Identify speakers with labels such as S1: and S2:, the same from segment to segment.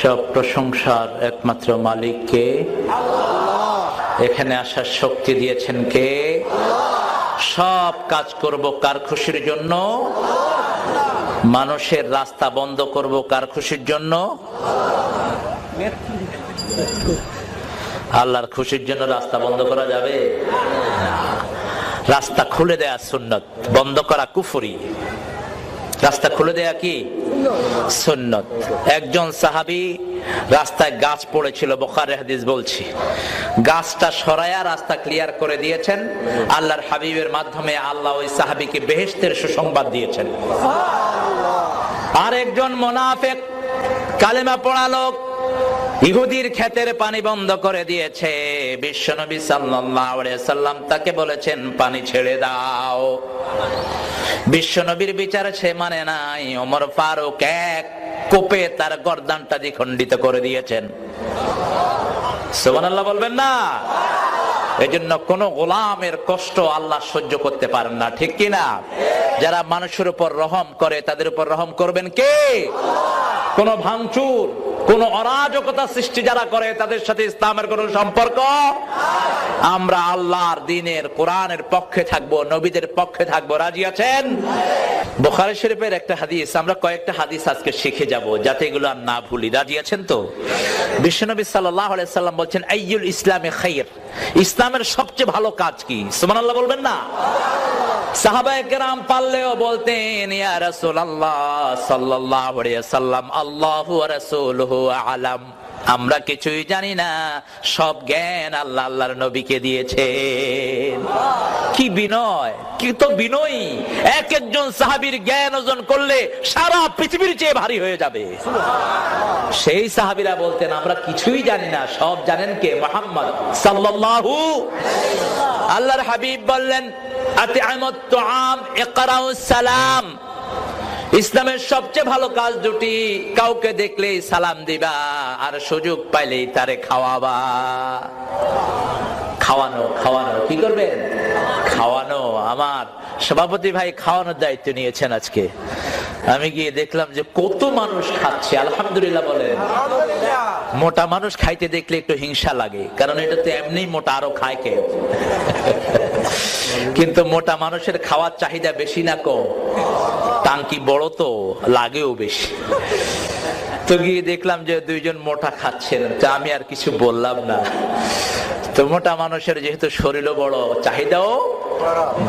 S1: সব প্রশংসার একমাত্র মালিককে। এখানে আসার শক্তি দিয়েছেন কে? সব কাজ করব কার খুশির জন্য? মানুষের রাস্তা বন্ধ করব কার খুশির জন্য? আল্লাহর খুশির জন্য রাস্তা বন্ধ করা যাবে? রাস্তা খুলে দেয়া সুন্নত, বন্ধ করা কুফরি। রাস্তা খুলে দেয়া কি সুন্নত। একজন সাহাবী রাস্তায় গাছ পড়েছিল, বুখারী হাদিস বলছি, গাছটা সরায়া রাস্তা ক্লিয়ার করে দিয়েছেন। আল্লাহর হাবিবের মাধ্যমে আল্লাহ ওই সাহাবীকে বেহেশতের সুসংবাদ দিয়েছেন। আর একজন মুনাফিক কালেমা পড়া লোক ইহুদির ক্ষেতের পানি বন্ধ করে দিয়েছে। বিশ্বনবী সাল্লাল্লাহু আলাইহি সাল্লাম তাকে বলেছেন পানি ছেড়ে দাও। বিশ্বনবীর বিচারে সে মানে নাই। ওমর ফারুক এক কোপে তার গর্দানটা দ্বিখণ্ডিত করে দিয়েছেন। সুবহানাল্লাহ বলবেন না? এজন্য কোন গোলামের কষ্ট আল্লাহ সহ্য করতে পারেন না, ঠিক কি না? যারা মানুষের উপর রহম করে তাদের উপর রহম করবেন কে? কোন ভাঙচুর, কোন অরাজকতা সৃষ্টি যারা করে তাদের সাথে ইসলামের কোন সম্পর্ক। আমরা আল্লাহর দ্বীনের কোরআনের পক্ষে থাকবো, নবীদের পক্ষে থাকবো। রাজি আছেন? বুখারী শরীফের একটা হাদিস, আমরা কয়েকটা হাদিস আজকে শিখে যাব যাতে এগুলো আর না ভুলি। রাজি আছেন তো? বিশ্বনবী সাল্লাল্লাহু আলাইহি সাল্লাম বলছেন আইয়ুল ইসলামে খায়র, ইসলামের সবচেয়ে ভালো কাজ কি? সুবহানাল্লাহ বলবেন না? সাহাবায়ে কেরাম পারলেও বলতেন ইয়া রাসূলুল্লাহ সাল্লাল্লাহু আলাইহি সাল্লাম আল্লাহু ওয়া রাসূলুহু আ'লাম, আমরা কিছুই জানি না, সব জ্ঞান আল্লাহ আল্লাহর নবীকে দিয়েছেন। কি বিনয়, কি তো বিনয়ী! এক একজন সাহাবীর জ্ঞান অর্জন করলে সারা পৃথিবীর চেয়ে ভারী হয়ে যাবে। সেই সাহাবীরা বলতেন আমরা কিছুই জানি না, সব জানেন কে? মুহাম্মদ সাল্লাল্লাহু। আল্লাহর হাবিব বললেন আতি'আমুত তুআম ইকরাউস সালাম, ইসলামের সবচেয়ে ভালো কাজ দুটি, কাউকে দেখলেই সালাম দিবা আর সুযোগ পাইলেই তারে খাওয়াবা। খাওয়ানো, খাওয়ানো কি করবেন? খাওয়ানো। আমার সভাপতি ভাই খাওয়ানোর দায়িত্ব নিয়েছেন আজকে। আমি গিয়ে দেখলাম যে কত মানুষ খাচ্ছে, আলহামদুলিল্লাহ বলেন। মোটা মানুষ খাইতে দেখলে একটু হিংসা লাগে, কারণ এটা তো এমনি মোটা, আরো খায় কে? কিন্তু মোটা মানুষের খাওয়ার চাহিদা বেশি না কম? টাঙ্কি বড় তো লাগেও বেশি। তো গিয়ে দেখলাম যে দুইজন মোটা খাচ্ছেন, তা আমি আর কিছু বললাম না। তো মোটা মানুষের যেহেতু শরীরও বড়, চাহিদাও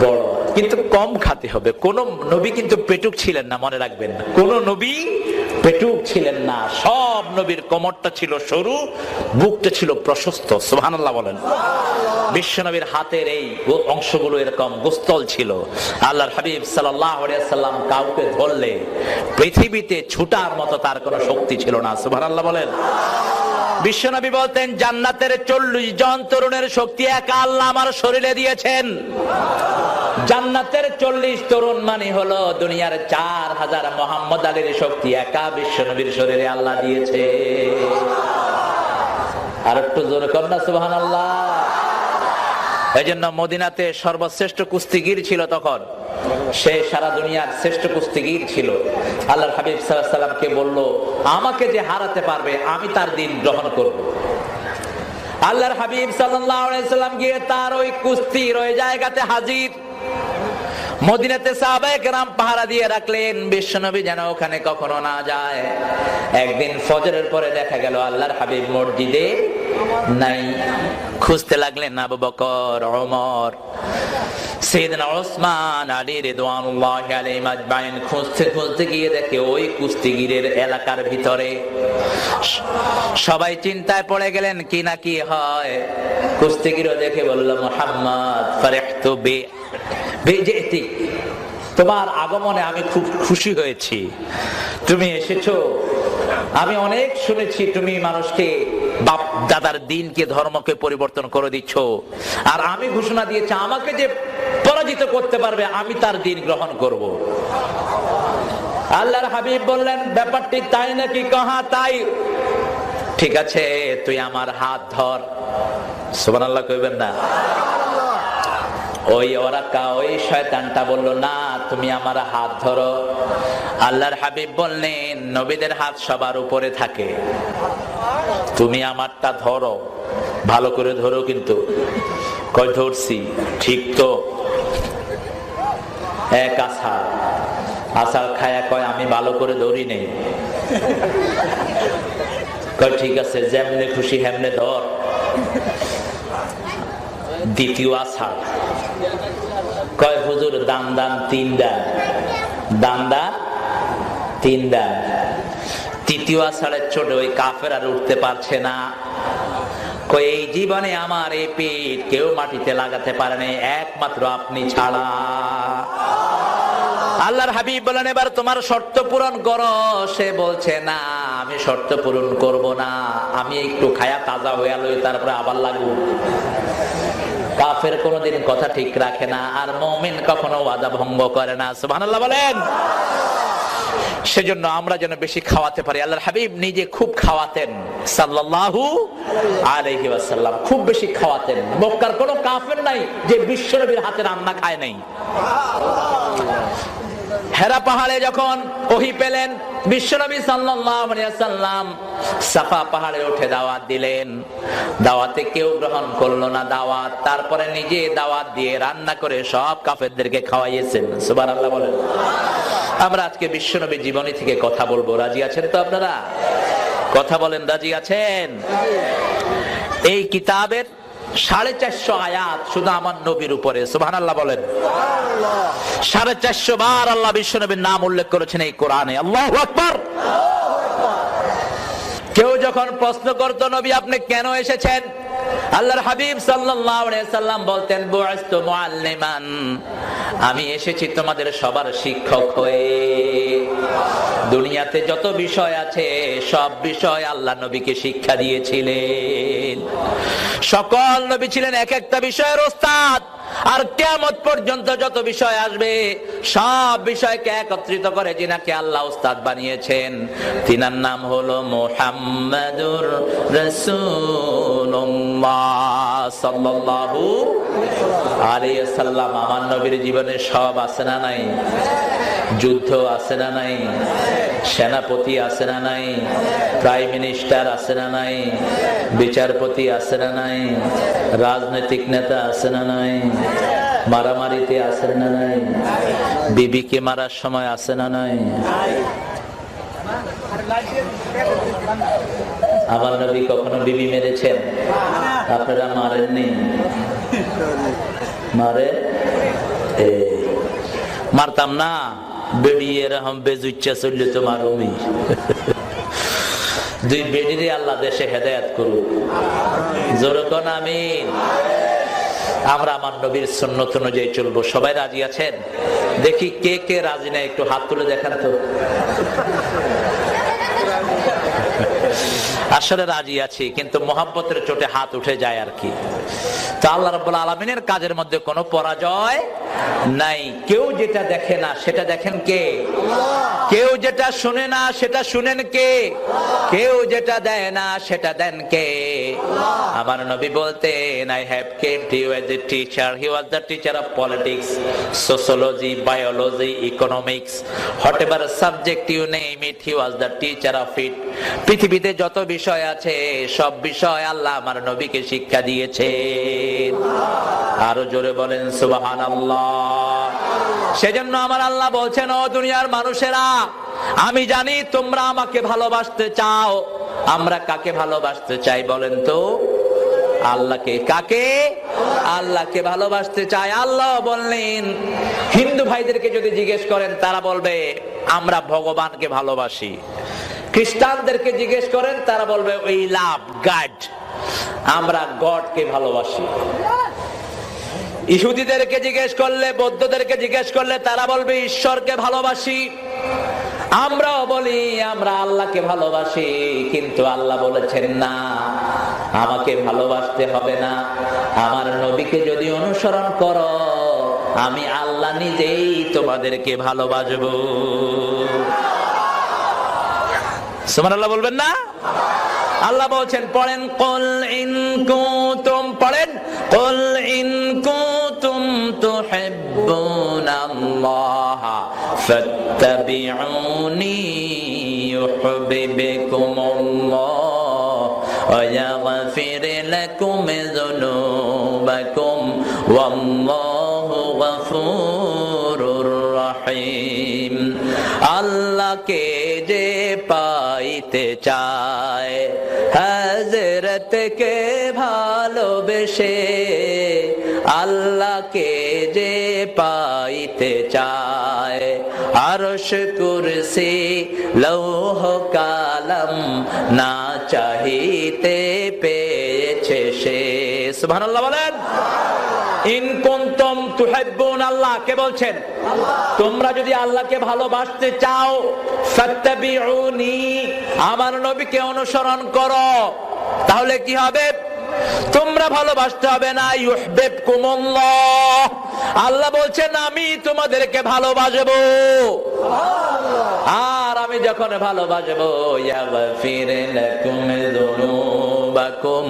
S1: বড়, কিন্তু কম খেতে হবে। কোন নবী কিন্তু পেটুক ছিলেন না, মনে রাখবেন। কোন নবী পেটুক ছিলেন না। সব নবীর কোমরটা ছিল সরু, বুকটা ছিল প্রশস্ত। সুবহানাল্লাহ বলেন। বিশ্ব নবীর হাতের এই অংশগুলো এরকম গোস্তল ছিল। আল্লাহর হাবিব সাল্লাল্লাহু আলাইহি সাল্লাম কাউকে ধরলে পৃথিবীতে ছুটার মতো তার কোনো শক্তি ছিল না। সুবহানাল্লাহ বলেন। বিশ্বনবী বলতেন জান্নাতের 40 জন তরুণের শক্তি একা আল্লাহ আমার শরীরে দিয়েছেন। জান্নাতের 40 তরুণ মানে হলো দুনিয়ার 4000 মোহাম্মদ আলীর শক্তি একা বিশ্বনবীর শরীরে আল্লাহ দিয়েছে। আর একটু জোরে কর না সুবহানাল্লাহ। এই জন্য মদিনাতে সর্বশ্রেষ্ঠ কুস্তিগীর ছিল তখন, সে সারা দুনিয়ার শ্রেষ্ঠ কুস্তিগীর ছিল। আল্লাহর হাবিব সাল্লাল্লাহু আলাইহি সাল্লামকে বলল আমাকে যে হারাতে পারবে আমি তার দিন গ্রহণ করব। আল্লাহর হাবিব সাল্লাল্লাহু আলাইহি সাল্লাম গিয়ে তার ওই কুস্তির ওই জায়গাতে হাজির। মদিনাতে সাহাবায়ে কেরাম পাহারা দিয়ে রাখলেন বিশ্বনবী যেন ওখানে কখনো না যায়। একদিন ফজরের পরে দেখা গেল আল্লাহর হাবিব মসজিদে নাই। খুঁজতে লাগলেন আবু বকর, ওমর, সাইয়েদনা ওসমান, আলী রিদওয়ানুল্লাহি আলাইহিম আজমাইন। খুঁজতে খুঁজতে গিয়ে দেখে ওই কুস্তিগীরের এলাকার ভিতরে। সবাই চিন্তায় পড়ে গেলেন কি না কি হয়। কুস্তিগীরও দেখে বলল মুহাম্মদ ফারিহতু বিজিতি, তোমার আগমনে আমি খুব খুশি হয়েছি, তুমি এসেছো। আমি অনেক শুনেছি তুমি মানুষকে বাপ দাদার দিনকে ধর্মকে পরিবর্তন করে দিচ্ছ, আর আমি ঘোষণা দিয়েছি আমাকে যে পরাজিত করতে পারবে আমি তার দিন গ্রহণ করব। আল্লাহর হাবিব বললেন ব্যাপারটি তাই নাকি? কহা তাই। ঠিক আছে তুই আমার হাত ধর। সুবহানাল্লাহ কইবেন না? ওই ওরাকা ওই শয়তানটা বলল না তুমি আমার হাত ধরো। আল্লাহর হাবিব বললেন, নবীদের হাত সবার উপরে থাকে, তুমি আমারটা ধরো, ভালো করে ধরো। কিন্তু কই ধরছি, ঠিক তো? এক আসার খায়া কয়, আমি ভালো করে ধরি নেই। কয় ঠিক আছে, যেমনে খুশি হেমনে ধর। দ্বিতীয় আসার কয়, হুজুর দান দান 3 দান, দান দান 3 দান। তৃতীয় আষাঢ়ের ছোট ওই কাফের আর উঠতে পারছে না। কই এই জীবনে আমার এই পিঠ কেউ মাটিতে লাগাতে পারেনি, একমাত্র আপনি ছাড়া। আল্লাহর হাবিব বলেন, এবার তোমার শর্ত পূরণ করো। সে বলছে, না আমি শর্ত পূরণ করব না, আমি একটু খায়া তাজা হয়ে লই, তারপরে আবার লাগু। কাফের কোনদিন কথা ঠিক রাখে না, আর মুমিন কখনো ওয়াদা ভঙ্গ করে না। সুবহানাল্লাহ বলেন। সেজন্য আমরা যেন বেশি খাওয়াতে পারি। আল্লাহর হাবিব নিজে খুব খাওয়াতেন সাল্লাল্লাহু আলাইহি ওয়াসাল্লাম, খুব বেশি খাওয়াতেন। মক্কার কোন কাফের নাই যে বিশ্বনবীর হাতে রান্না খায় নাই। হেরা পাহাড়ে যখন ওহী পেলেন, বিশ্বনবী সাল্লাল্লাহু আলাইহি ওয়াসাল্লাম সাফা পাহাড়ে উঠে দাওয়াত দিলেন। দাওয়াতে কেউ গ্রহণ করলো না দাওয়াত, তারপরে নিজে দাওয়াত দিয়ে রান্না করে সব কাফেরদেরকে খাওয়াইয়েছেন। সুবহানাল্লাহ বলেন। আমরা আজকে বিশ্বনবী জীবনী থেকে কথা বলবো, রাজি আছেন তো আপনারা? কথা বলেন, রাজি আছেন? এই কিতাবের 450 আয়াত শুধু আমার নবীর উপরে। সুবহানাল্লাহ বলেন। 450 বার আল্লাহ বিশ্বনবীর নাম উল্লেখ করেছেন এই কোরআনে। আল্লাহু আকবার। কেউ যখন প্রশ্ন করত, নবী আপনি কেন এসেছেন, আল্লাহর হাবিব সাল্লাল্লাহু আলাইহি সাল্লাম বলতেন, বুইস্তু মুআল্লিমান, আমি এসেছি তোমাদের সবার শিক্ষক হয়ে। দুনিয়াতে যত বিষয় আছে সব বিষয় আল্লাহ নবীকে শিক্ষা দিয়েছিলেন। সকল নবী ছিলেন এক একটা বিষয়ের ওস্তাদ, আর কিয়ামত পর্যন্ত যত বিষয় আসবে সব বিষয়কে একত্রিত করে যিনাকে আল্লাহ ওস্তাদ বানিয়েছেন, তিনার নাম হলো মুহাম্মাদুর রাসূলুল্লাহ সাল্লাল্লাহু আলাইহি ওয়াসাল্লাম। আমার নবীর জীবনে সব আছে না নাই? যুদ্ধ আছে না নাই? সেনাপতি আছে না নাই? প্রাইম মিনিস্টার আছে না নাই? বিচারপতি আছে না নাই? রাজনৈতিক নেতা আছে না নাই? মারামারিতে আছে না নাই? বিবিকে মারার সময় আছে না নাই? আমার নবী কখনো বিবি মেরেছেন? আপনারা মারেননি? মারে? মারতাম না, বেডি এরকম বেজুচ্ছা চললে তো মারুমি। দুই বেডিরে আল্লাহ দেশে হেদায়েত করুক, জোরে কোন আমিন। আমরা আমার নবীর সুন্নত অনুযায়ী চলবো। সবাই রাজি আছেন? দেখি কে কে রাজি না, একটু হাত তুলে দেখান তো। আসলে রাজি আছি, কিন্তু মোহাব্বতের চোটে হাত উঠে যায় আর কি। তো আল্লাহ রাব্বুল আলামিনের কাজের মধ্যে কোনো পরাজয় নাই। কেউ যেটা দেখে না সেটা দেখেন কে? কেউ যেটা শুনে না সেটা শুনেন কে? কেউ যেটা দেয় না সেটা দেন কে? আমার নবী বলতেন, I have kept you as a teacher. He was the teacher of politics, sociology, biology, economics, whatever subject you name it, he was the teacher of it. পৃথিবীতে যত বিষয় আছে সব বিষয় আল্লাহ আমার নবীকে শিক্ষা দিয়েছেন। আরো জোরে বলেন সুবহানাল্লাহ। সেজন্য আমার আল্লাহ বলছেন, ও দুনিয়ার মানুষেরা, আমি জানি তোমরা আমাকে ভালোবাসতে চাও। আমরা কাকে ভালোবাসতে চাই বলেন তো? আল্লাহকে। কাকে? আল্লাহকে ভালোবাসতে চাই। আল্লাহ বললেন, হিন্দু ভাইদেরকে যদি জিজ্ঞেস করেন তারা বলবে আমরা ভগবানকে ভালোবাসি। খ্রিস্টানদেরকে জিজ্ঞেস করেন তারা বলবে উই লাভ গড, আমরা গডকে ভালোবাসি। ইহুদিদেরকে জিজ্ঞেস করলে, বৌদ্ধদেরকে জিজ্ঞেস করলে তারা বলবে ঈশ্বরকে ভালোবাসি। আমরাও বলি আমরা আল্লাহকে ভালোবাসি, কিন্তু আল্লাহ বলেছেন না, আমাকে ভালোবাসতে হবে না, আমার নবীকে যদি অনুসরণ করো আমি আল্লাহ নিজেই তোমাদেরকে ভালোবাসবো। সুবহানাল্লাহ বলবেন না? আল্লাহ বলছেন, পড়েন কুল ইন কুনতুম, পড়েন কুল ইন কুনতুম তুহিব্বুন তুহিব্বুনাল্লাহা ফাত্তাবিউনি ইউহিব্বুকুমুল্লাহ ওয়া ইয়াগফির লাকুম যুনুবাকুম ওয়াল্লাহু গফুরুর রহিম। আল্লাহকে যে পাইতে চায় হযরতকে ভালোবেসে, আল্লাহকে যে পাইতে চায় আরশ কুরসি লৌহ কালাম না চাহিতে পেয়েছে সে। সুবহানাল্লাহ বলেন। ইন কুনতুম তুহিব্বুন আল্লাহ, কে বলছেন? তোমরা যদি আল্লাহকে ভালোবাসতে চাও ফাত্তাবিউনি, আমার নবীকে অনুসরণ করো, তাহলে কি হবে? তোমরা ভালোবাসতে হবে না, ইউহিব্বুকুমুল্লাহ, আল্লাহ বলছেন আমি তোমাদেরকে ভালোবাসবো। আর আমি যখন ভালোবাসবো ইয়াগফির লাকুম যুনুবাকুম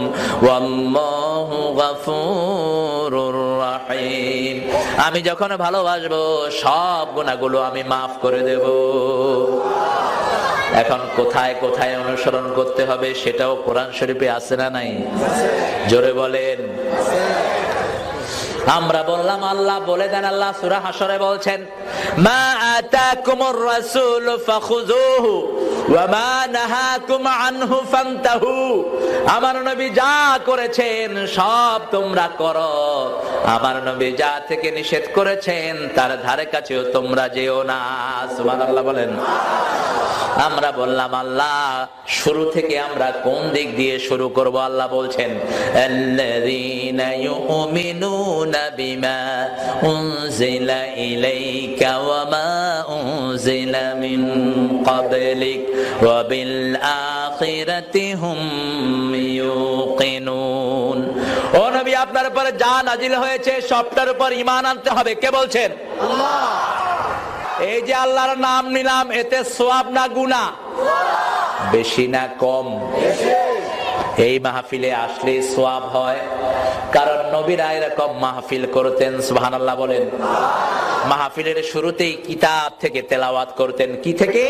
S1: ওয়াল্লাহু গফুরুর রহিম, আমি যখন ভালোবাসবো সব গুনাহগুলো আমি মাফ করে দেব। এখন কোথায় কোথায় অনুসরণ করতে হবে সেটাও কোরআন শরীফে আছে না নাই? জোরে বলেন। আমরা বললাম আল্লাহ বলে দেন, আল্লাহ সূরা হাশরে বলছেন মা আতাকুমুর রাসূল ফাখুযুহু ওয়া মা নাহাকুম আনহু ফান্তাহু, আমার নবী যা করেছেন সব তোমরা করো, আমার নবী যা থেকে নিষেধ করেছেন তার ধারে কাছেও তোমরা যেও না। সুবহানাল্লাহ বলেন। আমরা বললাম আল্লাহ শুরু থেকে আমরা কোন দিক দিয়ে শুরু করব? আল্লাহ বলছেন আল্লাযীনা ইউমিনুনা বিমা উনজিলা ইলাইকা ওয়া মা উনজিলা মিন ক্বাবলিক ওয়া বিল আখিরাতি হুম ইউকিনুন। ও নবী, আপনার উপর যা নাজিল হয়েছে সবটার উপর ঈমান আনতে হবে। কে বলছেন? আল্লাহ। এই যে আল্লাহর নাম নিলাম, এতে সওয়াব না গুনাহ? বেশি না কম? এই মাহফিলে আসলে সওয়াব হয়, কারণ নবীরা এরকম মাহফিল করতেন। সুবহানাল্লাহ বলেন। মাহফিলের শুরুতেই কিতাব থেকে তেলাওয়াত করতেন। কি থেকে?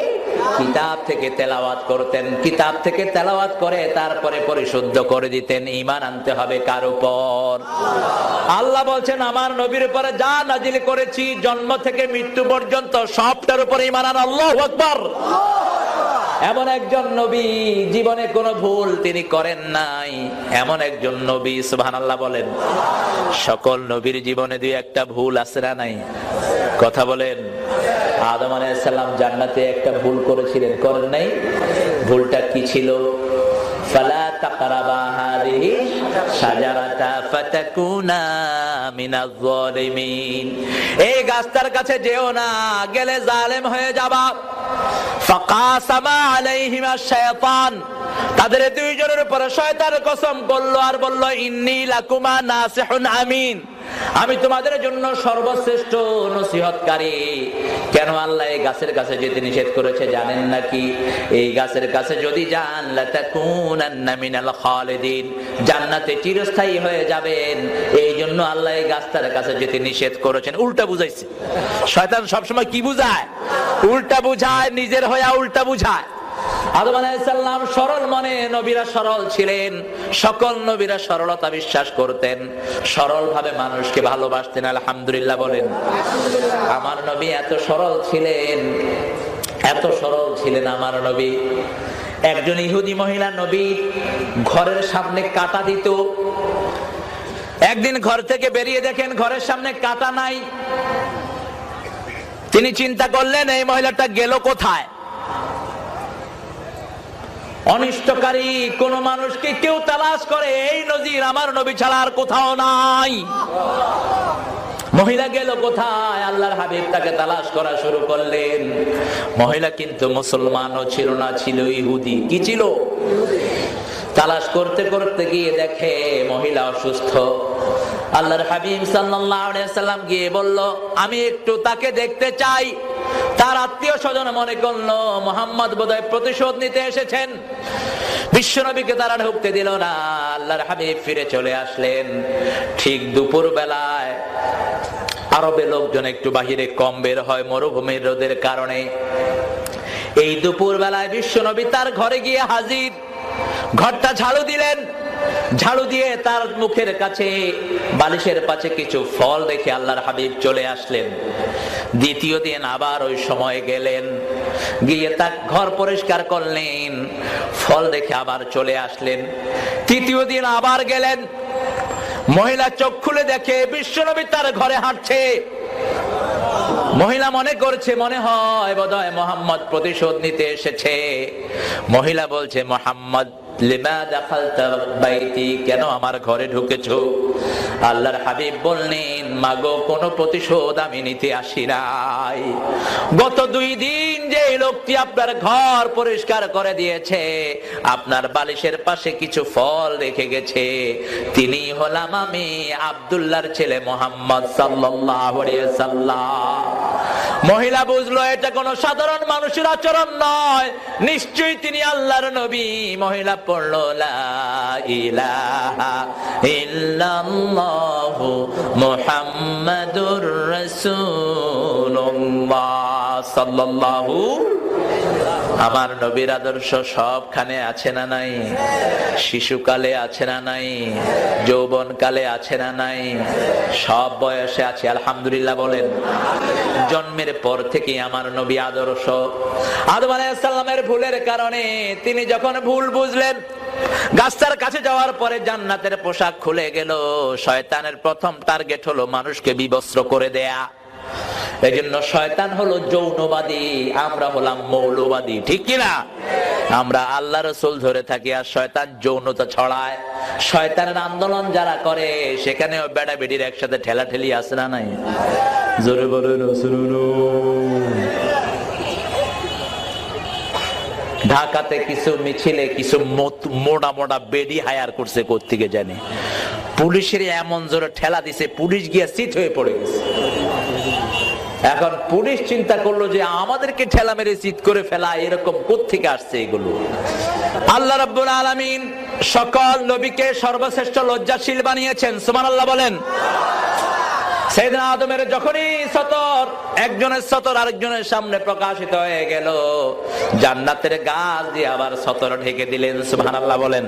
S1: কিতাব থেকে তেলাওয়াত করতেন। কিতাব থেকে তেলাওয়াত করে তারপরে পরিশুদ্ধ করে দিতেন। ঈমান আনতে হবে কার উপর? আল্লাহ বলছেন আমার নবীর উপরে যা নাজিল করেছি জন্ম থেকে মৃত্যু পর্যন্ত সবটার উপরে ঈমান আন। আল্লাহু আকবার। এমন একজন নবী জীবনে কোনো ভুল তিনি করেন নাই, এমন একজন নবী। সুবহানাল্লাহ বলেন। সকল নবীর জীবনে দুই একটা ভুল আছে না নাই? কথা বলেন। আদম আলাইহিস সালাম জান্নাতে একটা ভুল করেছিলেন, করেন নাই? ভুলটা কি ছিল? ফালা তাকরাবা হাযিহি শাজারাতা ফাতাকুনা মিনাজ যালিমিন, এই গাছটার কাছে যেও না, গেলে জালেম হয়ে যাবা। ফাকাসামা আলাইহিমা শায়াতান, তাদের দুইজনের উপর শয়তান কসম করলো আর বলল ইন্নী লাকুমা নাসিহুন আমিন, আমি তোমাদের জন্য সর্বশ্রেষ্ঠ নসিহতকারী। কেন আল্লাহ এই গাছের কাছে যেতে নিষেধ করেছে জানেন নাকি? এই গাছের কাছে যদি যান লাতাকুনান্না মিনাল খালিদিন, জান্নাতে চিরস্থায়ী হয়ে যাবেন। এই জন্য আল্লাহ এই গাছটার কাছে যেতে নিষেধ করেছেন। উল্টা বুঝাইছে শয়তান। সবসময় কি বুঝায়? উল্টা বুঝায়, নিজের হয়ে উল্টা বুঝায়। আদম আলাইহিস সালাম সরল মনে, নবীরা সরল ছিলেন। সকল নবীরা সরলতা বিশ্বাস করতেন, সরল ভাবে মানুষকে ভালোবাসতেন। আলহামদুলিল্লাহ বলেন। আমার নবী এত সরল ছিলেন, এত সরল ছিলেন আমার নবী। একজন ইহুদি মহিলা নবী ঘরের সামনে কাঁটা দিত। একদিন ঘর থেকে বেরিয়ে দেখেন ঘরের সামনে কাঁটা নাই। তিনি চিন্তা করলেন এই মহিলাটা গেল কোথায়? অনিষ্টকারী কোন মানুষকে কেউ তালাশ করে, এই নজির আমার নবী ছাড়া আর কোথাও নাই। মহিলা গেল কোথায়? আল্লাহর হাবিব তাকে তালাশ করা শুরু করলেন। মহিলা কিন্তু মুসলমানও ছিল না, ছিল ইহুদি। কি ছিল? তালাশ করতে করতে গিয়ে দেখে মহিলা অসুস্থ। আল্লাহর হাবিব সাল্লাল্লাহু আলাইহি সাল্লাম গিয়ে বলল আমি একটু তাকে দেখতে চাই। তার আত্মীয় স্বজন মনে করলো মুহাম্মদ বোধহয় প্রতিশোধ নিতে এসেছেন। বিশ্বনবীকে তারা ঢুকতে দিল না। আল্লাহর হাবিব ফিরে চলে আসলেন। ঠিক দুপুর বেলায় আরবে লোকজন একটু বাহিরে কম বের হয় মরুভূমির রোদের কারণে। এই দুপুর বেলায় বিশ্বনবী তার ঘরে গিয়ে হাজির। ঘরটা ঝাড়ু দিলেন, ঝাড়ু দিয়ে তার মুখের কাছে বালিশের পাশে কিছু ফল রেখে আল্লাহর হাবিব চলে আসলেন। দ্বিতীয় দিন আবার ওই সময় গেলেন, গিয়ে তার ঘর পরিষ্কার করলেন, ফল দেখে আবার চলে আসলেন। তৃতীয় দিন আবার গেলেন, মহিলা চোখ খুলে দেখে বিশ্বনবী তার ঘরে হাঁটছে। মহিলা মনে করছে মনে হয় বোধহয় মুহাম্মদ প্রতিশোধ নিতে এসেছে। মহিলা বলছে, মুহাম্মদ লিমা দাখালতা বাইতি, কেন আমার ঘরে ঢুকেছো? আল্লাহর হাবিব বললেন, মাগো কোনো প্রতিশোধ আমি নিতে আসি নাই। গত 2 দিন যে লোকটি আপনার ঘর পরিষ্কার করে দিয়েছে, আপনার বালিশের পাশে কিছু ফল রেখে গেছে, তিনি হলাম আমি আব্দুল্লাহর ছেলে মুহাম্মদ সাল্লাল্লাহু আলাইহি ওয়াসাল্লাম। মহিলা বুঝলো এটা কোনো সাধারণ মানুষের আচরণ নয়, নিশ্চয়ই তিনি আল্লাহর নবী। মহিলা পড়ল, লা ইলাহা ইল্লাল্লাহু মুহাম্মাদুর রাসূলুল্লাহ সাল্লাল্লাহু। আমার নবীর আদর্শ সবখানে আছে না নাই? শিশুকালে আছে না নাই? যৌবনকালে আছে না নাই? সব বয়সে আছে আলহামদুলিল্লাহ বলেন। জন্মের পর থেকে আমার নবী আদর্শ। আদম আলাইহিস সালামের ভুলের কারণে তিনি যখন ভুল বুঝলেন, গাছটার কাছে যাওয়ার পরে জান্নাতের পোশাক খুলে গেল। শয়তানের প্রথম টার্গেট হলো মানুষকে বিবস্ত্র করে দেয়া। এজন্য শয়তান হলো যৌনবাদী, আমরা হলাম মৌলবাদী, ঠিক কিনা? আমরা আল্লাহ রাসূল ধরে থাকি আর শয়তান যৌনতা ছড়ায়। শয়তানের আন্দোলন যারা করে সেখানেও বেড়া বেড়ির একসাথে ঠেলাঠেলি আছে না নাই? জোরে বলেন রাসূলুল্লাহ। ঢাকাতে কিছু মিছিলে কিছু মোটা মোটা বেডি হায়ার করছে, কোত্থেকে জানি। পুলিশের এমন জোরে ঠেলা দিছে, পুলিশ গিয়া চিত হয়ে পড়ে গেছে। এখন পুলিশ চিন্তা করলো যে আমাদেরকে ঠেলা মেরে চিত করে ফেলা, এরকম কোত্থেকে আসছে এগুলো? আল্লাহ রাব্বুল আলামিন সকল নবীকে সর্বশ্রেষ্ঠ লজ্জাশীল বানিয়েছেন, সুবহানাল্লাহ বলেন। সাইয়েদনা আদমের যখনই সতর, একজনের সতর আরেকজনের সামনে প্রকাশিত হয়ে গেল, জান্নাতের গাছ দিয়ে আবার সতর ঢেকে দিলেন, সুবহানাল্লাহ বলেন।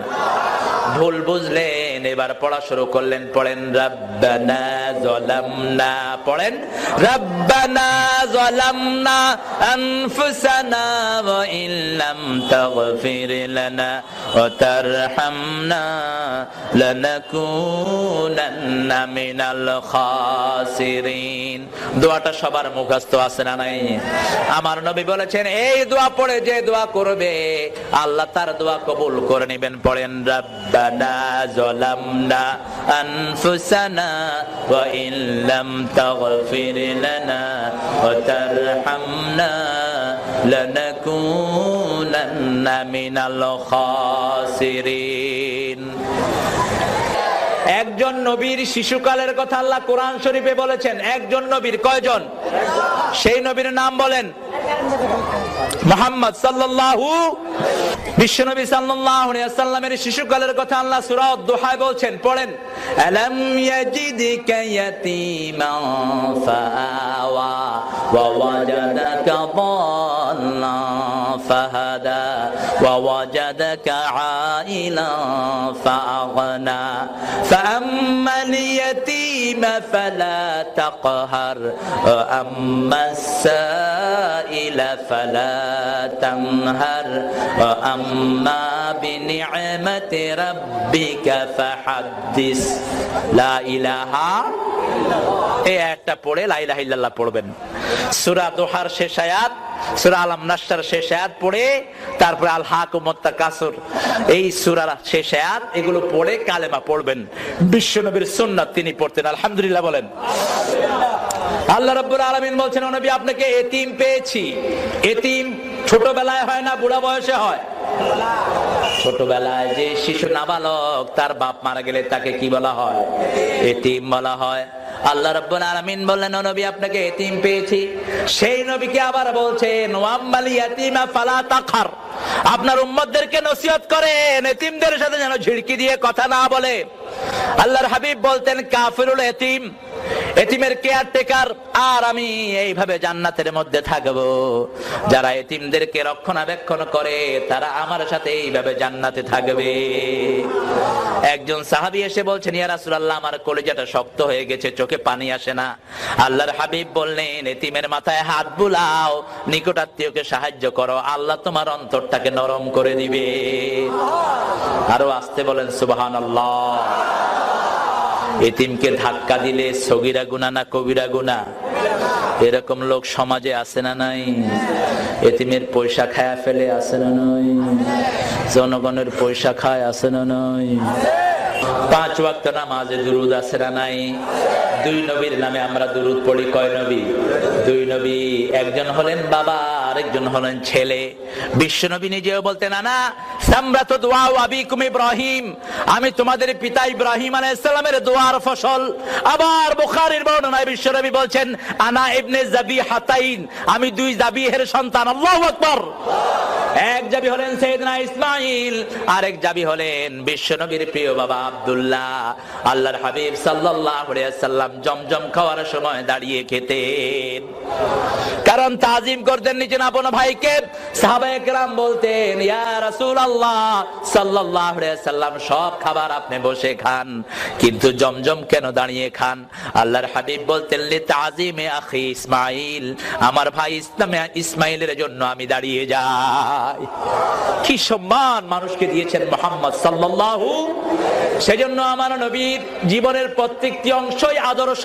S1: ভুল বুঝলেন, এবার পড়া শুরু করলেন। পড়েন, রাব্বানা যালামনা, পড়েন, রাব্বানা যালামনা আনফুসানা ওয়া ইল্লাম তাগফির লানা ওয়া তারহামনা লানাকুনান্না মিনাল খাসিরিন। দোয়াটা সবার মুখস্থ আছে না নাই? আমার নবী বলেছেন, এই দোয়া পড়ে যে দোয়া করবে আল্লাহ তার দোয়া কবুল করে নেবেন। পড়েন, রাব্বানা যালামনা আনফুসানা ওয়া ইল্লাম তাগফির লানা ওয়া তারহামনা লানাকুনান্না মিনাল খাসিরিন। একজন নবীর শিশুকালের কথা আল্লাহ কোরআন শরীফে বলেছেন। একজন নবীর কয়জন? সেই নবীর নাম বলেন, মুহাম্মদ সাল্লাল্লাহু। বিশ্বনবী সাল্লাল্লাহু আলাইহি ওয়াসাল্লামের শিশুকালের কথা আল্লাহ সূরা আদ-দুহায় বলছেন। পড়েন, আলাম ইয়াজিদকা ইয়াতীমান ফাআওয়া ওয়া ওয়াজাদাকা দাল্লান ফাহাদা ওয়া ওয়াজাদাকা আইলান ফাআগনা فأما اليتيم فلا تقهر وأما السائل فلا تنهر وأما بنعمة ربك فحدث لا إله এই একটা পড়ে লা ইলাহা ইল্লাল্লাহ পড়বেন। সূরা দুহার শেষ আয়াত, সূরা আলাম নাসর শেষ আয়াত পড়ে তারপরে আল হাকুমুত তাকাসুর এই সূরার শেষ আয়াত, এগুলো পড়ে কালেমা পড়বেন। বিশ্বনবীর সুন্নাত তিনি পড়তেন, আলহামদুলিল্লাহ বলেন। আল্লাহ রাব্বুল আলামিন বলছেন, ও নবী আপনাকে এতিম পেয়েছি। এতিম ছোটবেলায় হয় না বুড়া বয়সে হয়? ছোটবেলায় যে শিশু নাবালক তার বাপ মারা গেলে তাকে কি বলা হয়? এতিম বলা হয়। আল্লাহ রাব্বুল আলামিন বললেন, ও নবী আপনাকে এতিম পেয়েছি। সেই নবীকে আবার বলছেন, ওয়াম্মাল ইয়াতীমা ফালা তাকহার, আপনার উম্মতদেরকে নসিহত করেন এতিমদের সাথে যেন ঝিড়কি দিয়ে কথা না বলে। আল্লাহর হাবিব বলতেন কাফিরুল এতিম, এতিমের কেয়ারটেকার, আর আমি এইভাবে জান্নাতের মধ্যে থাকবো। যারা এতিমদেরকে রক্ষণাবেক্ষণ করে তারা আমার সাথে এইভাবে জান্নাতে থাকবে। একজন সাহাবী এসে বলছেন, ইয়া রাসূলুল্লাহ, আমার কলিজাটা শক্ত হয়ে গেছে, চোখে পানি আসে না। আল্লাহর হাবিব বললেন, এতিমের মাথায় হাত বুলাও, নিকটাত্মীয়কে সাহায্য করো, আল্লাহ তোমার অন্তরটাকে নরম করে দিবে। আরো আসতে বলেন সুবহানাল্লাহ। এতিমকে ধাক্কা দিলে সগীরা গুনাহ না কবিরা গুনাহ? এরকম লোক সমাজে আছে না নাই? এতিমের পয়সা খায়া ফেলে আছে না নাই? জনগণের পয়সা খায় আছে না নাই? 5 ওয়াক্ত নামাজে দুরুদ আছে না নাই? 2 নবীর নামে আমরা দুরুদ পড়ি। কয় নবী? 2 নবী। একজন হলেন বাবা, আরেকজন হলেন ছেলে। বিশ্ব নবী নিজেও বলতেন, আনা সামরাতু দুআ আবিকুম ইব্রাহিম, আমি তোমাদের পিতা ইব্রাহিম আলাইহিস সালামের দোয়ার ফসল। আবার বুখারীর বর্ণনায় বিশ্ব নবী বলছেন, আনা ইবনে যাবিহাতাইন, আমি 2 যাবিহের সন্তান। আল্লাহু আকবার। এক যাবি হলেন সাইয়েদনা ইসমাঈল, আরেক যাবি হলেন বিশ্ব নবীর প্রিয় বাবা আব্দুল্লাহ। আল্লাহর হাবিব সাল্লাল্লাহু আলাইহি ওয়াসাল্লাম জমজম খাওয়ার সময় দাঁড়িয়ে খেতেন, কারণ তাজিম করতেন নিজের আপন ভাইকে। সাহাবায়ে কেরাম বলতেন, ইয়া রাসূলুল্লাহ সাল্লাল্লাহু আলাইহি ওয়াসাল্লাম, সব খাবার আপনি বসে খান, কিন্তু জমজম কেন দাঁড়িয়ে খান? আল্লাহর হাবিব বলতেন, লি তাজিমে আখি ইসমাঈল, আমার ভাই ইসমাঈলের জন্য আমি দাঁড়িয়ে যাই। কি সম্মান মানুষকে দিয়েছেন মুহাম্মদ সাল্লাল্লাহু। সেজন্য আমার নবীর জীবনের প্রত্যেকটি অংশই আদর্শ।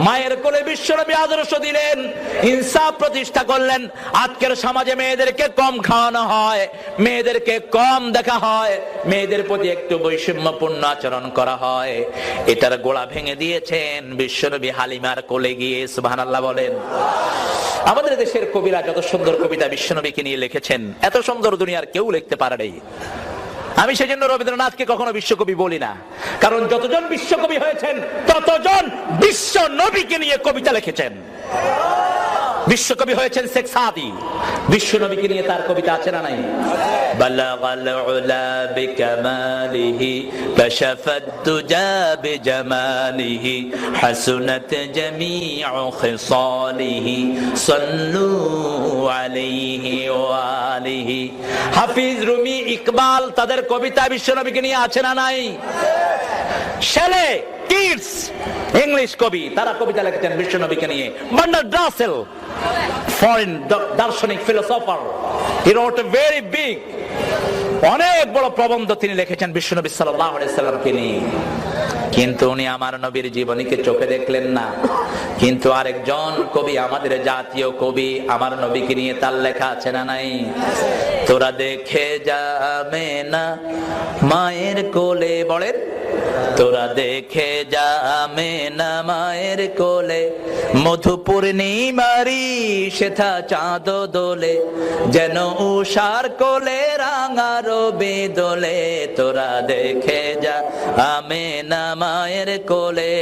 S1: মায়ের কোলে বিশ্বনবী আদর্শ দিলেন, ইনসাফ প্রতিষ্ঠা করলেন। আজকের সমাজে মেয়েদেরকে কম খাওয়ানো হয়, মেয়েদেরকে কম দেখা হয়, মেয়েদের প্রতি একটু বৈষম্যপূর্ণ আচরণ করা হয়। এটার গোড়া ভেঙে দিয়েছেন বিশ্বনবী হালিমার কোলে গিয়ে। সুবহানাল্লাহ বলেন। আমাদের দেশের কবিরা যত সুন্দর কবিতা বিশ্বনবীকে নিয়ে লিখেছেন, এত সুন্দর দুনিয়ার কেউ লিখতে পারে নাই। আমি সেজন্য রবীন্দ্রনাথকে কখনো বিশ্বকবি বলি না, কারণ যতজন বিশ্বকবি হয়েছেন ততজন বিশ্ব নবীকে নিয়ে কবিতা লিখেছেন। বিশ্বকবি হয়েছেন শেখ সাদি, বিশ্ব নবীকে নিয়ে তার কবিতা আছে না নাই? বালাগাল উলা বিকামালিহি কাশাফাত তুজা বিজামালিহি হাসুনাত জামিউ খিসালিহি সাল্লু আলাইহি ওয়া আলিহি। হাফিজ, রুমি, ইকবাল, তাদের কবিতা বিশ্ব নবীকে নিয়ে আছে না নাই? শেলে, কিটস, ইংলিশ কবি, তারা কবিতা লিখেছেন বিশ্ব নবীকে নিয়ে। বার্নার্ড রাসেল, ফরেন দার্শনিক philosopher, he wrote a very big, অনেক বড় প্রবন্ধ তিনি লিখেছেন বিশ্বনবী সাল্লাল্লাহু আলাইহি সাল্লামকে নিয়ে। কিন্তু উনি আমার নবীর জীবনীকে চোখে দেখলেন না। কিন্তু আরেকজন কবি, আমাদের জাতীয় কবি, আমার নবীকে নিয়ে তার লেখা আছে না নাই? তোরা দেখে যাবে না মায়ের কোলে, বলেন, তোরা দেখে যাবে না মায়ের কোলে, মধু পূর্ণিমারি সেথা চাঁদ দোলে, যেন উষার কোলে রাঙা রবি দোলে। তোরা দেখে যা আমেনা মায়ের কোলে,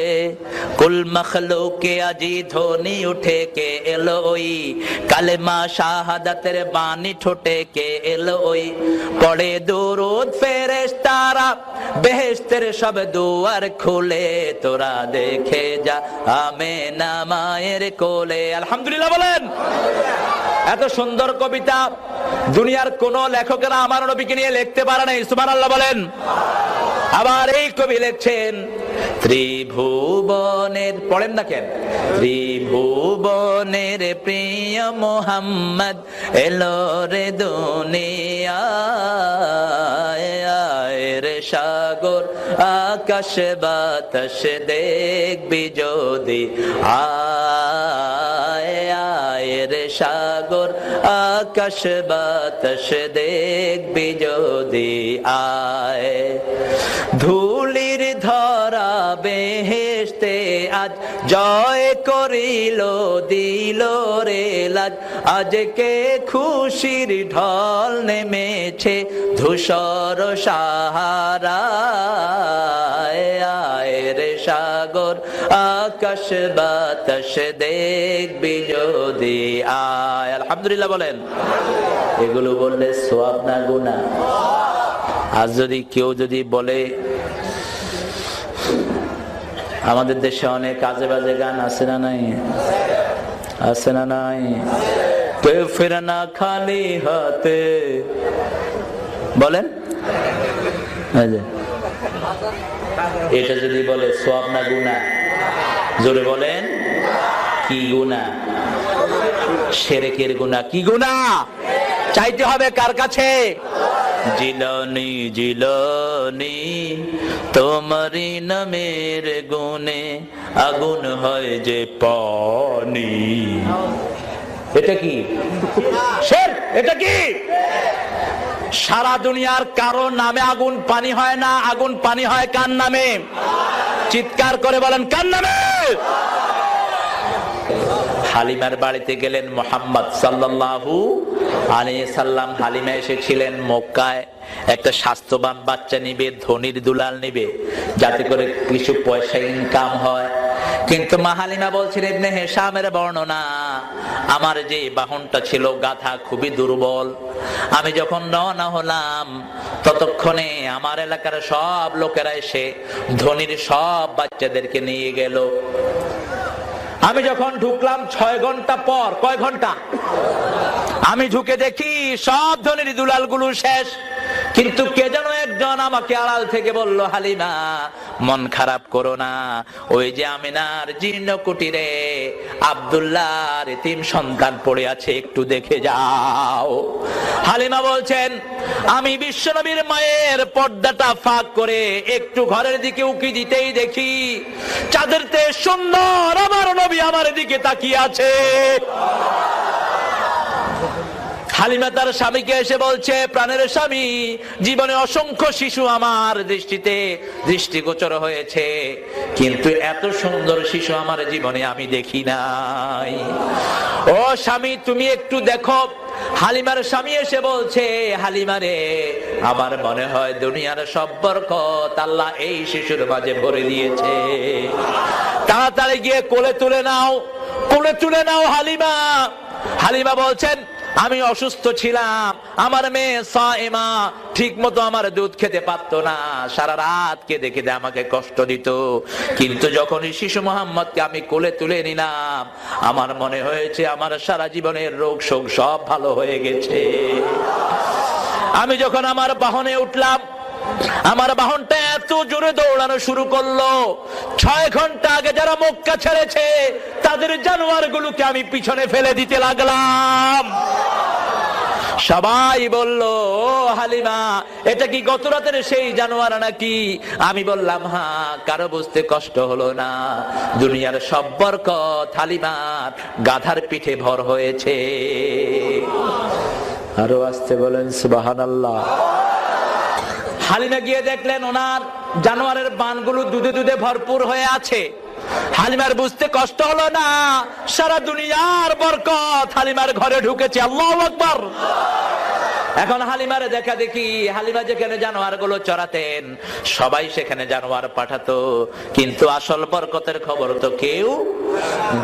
S1: কুল মখলুকে আজি ধ্বনি উঠে কে এলো ওই, কালেমা শাহাদাতের বাণী ঠোঁটে কে এলো ওই, পড়ে দুরূদ ফেরেশতারা বেহেশতের সব দুয়ার খুলে। তোরা দেখে যা আমেনা মায়ের কোলে। আলহামদুলিল্লাহ বলেন। এত সুন্দর কবিতা দুনিয়ার কোন লেখকেরা আমার নবীকে নিয়ে লিখতে পারে নাই। সুবহানাল্লাহ বলেন। আবার এই কবি লিখছেন, ত্রিভুবনের, পড়েন না কেন, ত্রিভুবনের প্রিয় মুহাম্মদ এলো রে দুনিয়ায়, রে সাগর আকাশ বাতাস দেখবি যদি আয়, রে সাগর আকাশ বাতাস দেখবি যদি আয়। ধুলির ধরা বেহেশতে আজ জয় করিল দিল রে লাজ, আজকে খুশির ঢল নেমেছে ধূসর সাহারায়, পাপের সাগর, আকাশ বাতাস দেখবি যদি আয়। আলহামদুলিল্লাহ বলেন। এগুলো বললে সওয়াব না গুনাহ? আজ যদি কেউ যদি বলে, আমাদের দেশে অনেক আজে বাজে গান আছে না নাই? আছে না নাই? কেউ ফেরে না খালি হাতে, বলেন এটা যদি বলে সওয়াব না গুনাহ? জোরে বলেন। কি গুনাহ? শিরকের গুনাহ। কি গুনাহ? চাইতে হবে কার কাছে? জিলানি জিলানি তোমারি নামের গুণে আগুন হয় যে পানি। এটা কি শিরক? এটা কি? সারা দুনিয়ার কারো নামে আগুন পানি হয় না, আগুন পানি হয় কার নামে? চিৎকার করে বলেন, কার নামে? হালিমার বাড়িতে গেলেন মুহাম্মদ সাল্লাল্লাহু আলাইহি সাল্লাম। হালিমা এসেছিলেন মক্কায় একটা স্বাস্থ্যবান বাচ্চা নিবে, ধনির দুলাল নিবে, যাতে করে কিছু পয়সা ইনকাম হয়। কিন্তু মা হালিমা বলছিলেন, ইবনে হিশামের বর্ণনা, আমার যে বাহনটা ছিল গাধা খুবই দুর্বল, আমি যখন রওনা হলাম ততক্ষণে আমার এলাকার সব লোকেরা এসে ধনির সব বাচ্চাদেরকে নিয়ে গেল। আমি যখন ঢুকলাম 6 ঘন্টা পর, কয় ঘন্টা? আমি ঢুকে দেখি সব ধনির দুলাল গুলো শেষ। কিন্তু কে যেন একজন আমাকে আড়াল থেকে বলল, হালিমা মন খারাপ করো না, ওই যে আমিনার জীর্ণ কুটিরে আব্দুল্লাহর এতিম সন্তান পড়ে আছে, একটু দেখে যাও। হালিমা বলছেন, আমি বিশ্বনবীর মায়ের পর্দাটা ফাঁক করে একটু ঘরের দিকে উকি দিতেই দেখি চাঁদের তে সুন্দর আমার নবী আমার দিকে তাকিয়ে আছে। হালিমা তার স্বামীকে এসে বলছে, প্রাণের স্বামী, জীবনে অসংখ্য শিশু আমার দৃষ্টিতে দৃষ্টিগোচর হয়েছে, কিন্তু এত সুন্দর শিশু আমার জীবনে আমি দেখি নাই। ও স্বামী, তুমি একটু দেখো। হালিমার স্বামী এসে বলছে, হালিমা রে, আমার মনে হয় দুনিয়ার সব বরকত আল্লাহ এই শিশুর মাঝে ভরে দিয়েছে, তাড়াতাড়ি গিয়ে কোলে তুলে নাও, কোলে তুলে নাও হালিমা। হালিমা বলছেন, আমি অসুস্থ ছিলাম, আমার মেয়ে সাইমা ঠিক মতো আমার দুধ খেতে পারতো না, সারা রাত কেঁদে কেঁদে আমাকে কষ্ট দিত, কিন্তু যখন শিশু মোহাম্মদকে আমি কোলে তুলে নিলাম আমার মনে হয়েছে আমার সারা জীবনের রোগ শোক সব ভালো হয়ে গেছে। আমি যখন আমার বাহনে উঠলাম, আমার বাহনটা এত জোরে দৌড়ানো শুরু করলো, 6 ঘন্টা আগে যারা মক্কা ছেড়েছে তাদের জানোয়ার গুলোকে আমি পিছনে ফেলে দিতে লাগলাম। সবাই বলল, ও হালিমা, এটা কি গত রাতের সেই জানোয়ার নাকি? আমি বললাম, হ্যাঁ। কারো বুঝতে কষ্ট হলো না, দুনিয়ার সব বরকত হালিমার গাধার পিঠে ভর হয়েছে। আরো আসতে বলেন সুবহানাল্লাহ। হালিমা গিয়ে দেখলেন ওনার জানোয়ারের বানগুলো দুধে দুধে ভরপুর হয়ে আছে। হালিমার বুঝতে কষ্ট হলো না, সারা দুনিয়ার বরকত হালিমার ঘরে ঢুকেছে। আল্লাহু আকবার। এখন হালিমারে দেখা দেখি, হালিমা যেখানে জানোয়ার গুলো চড়াতেন সবাই সেখানে জানোয়ার পাঠাতো, কিন্তু আসল বরকতের খবর তো কেউ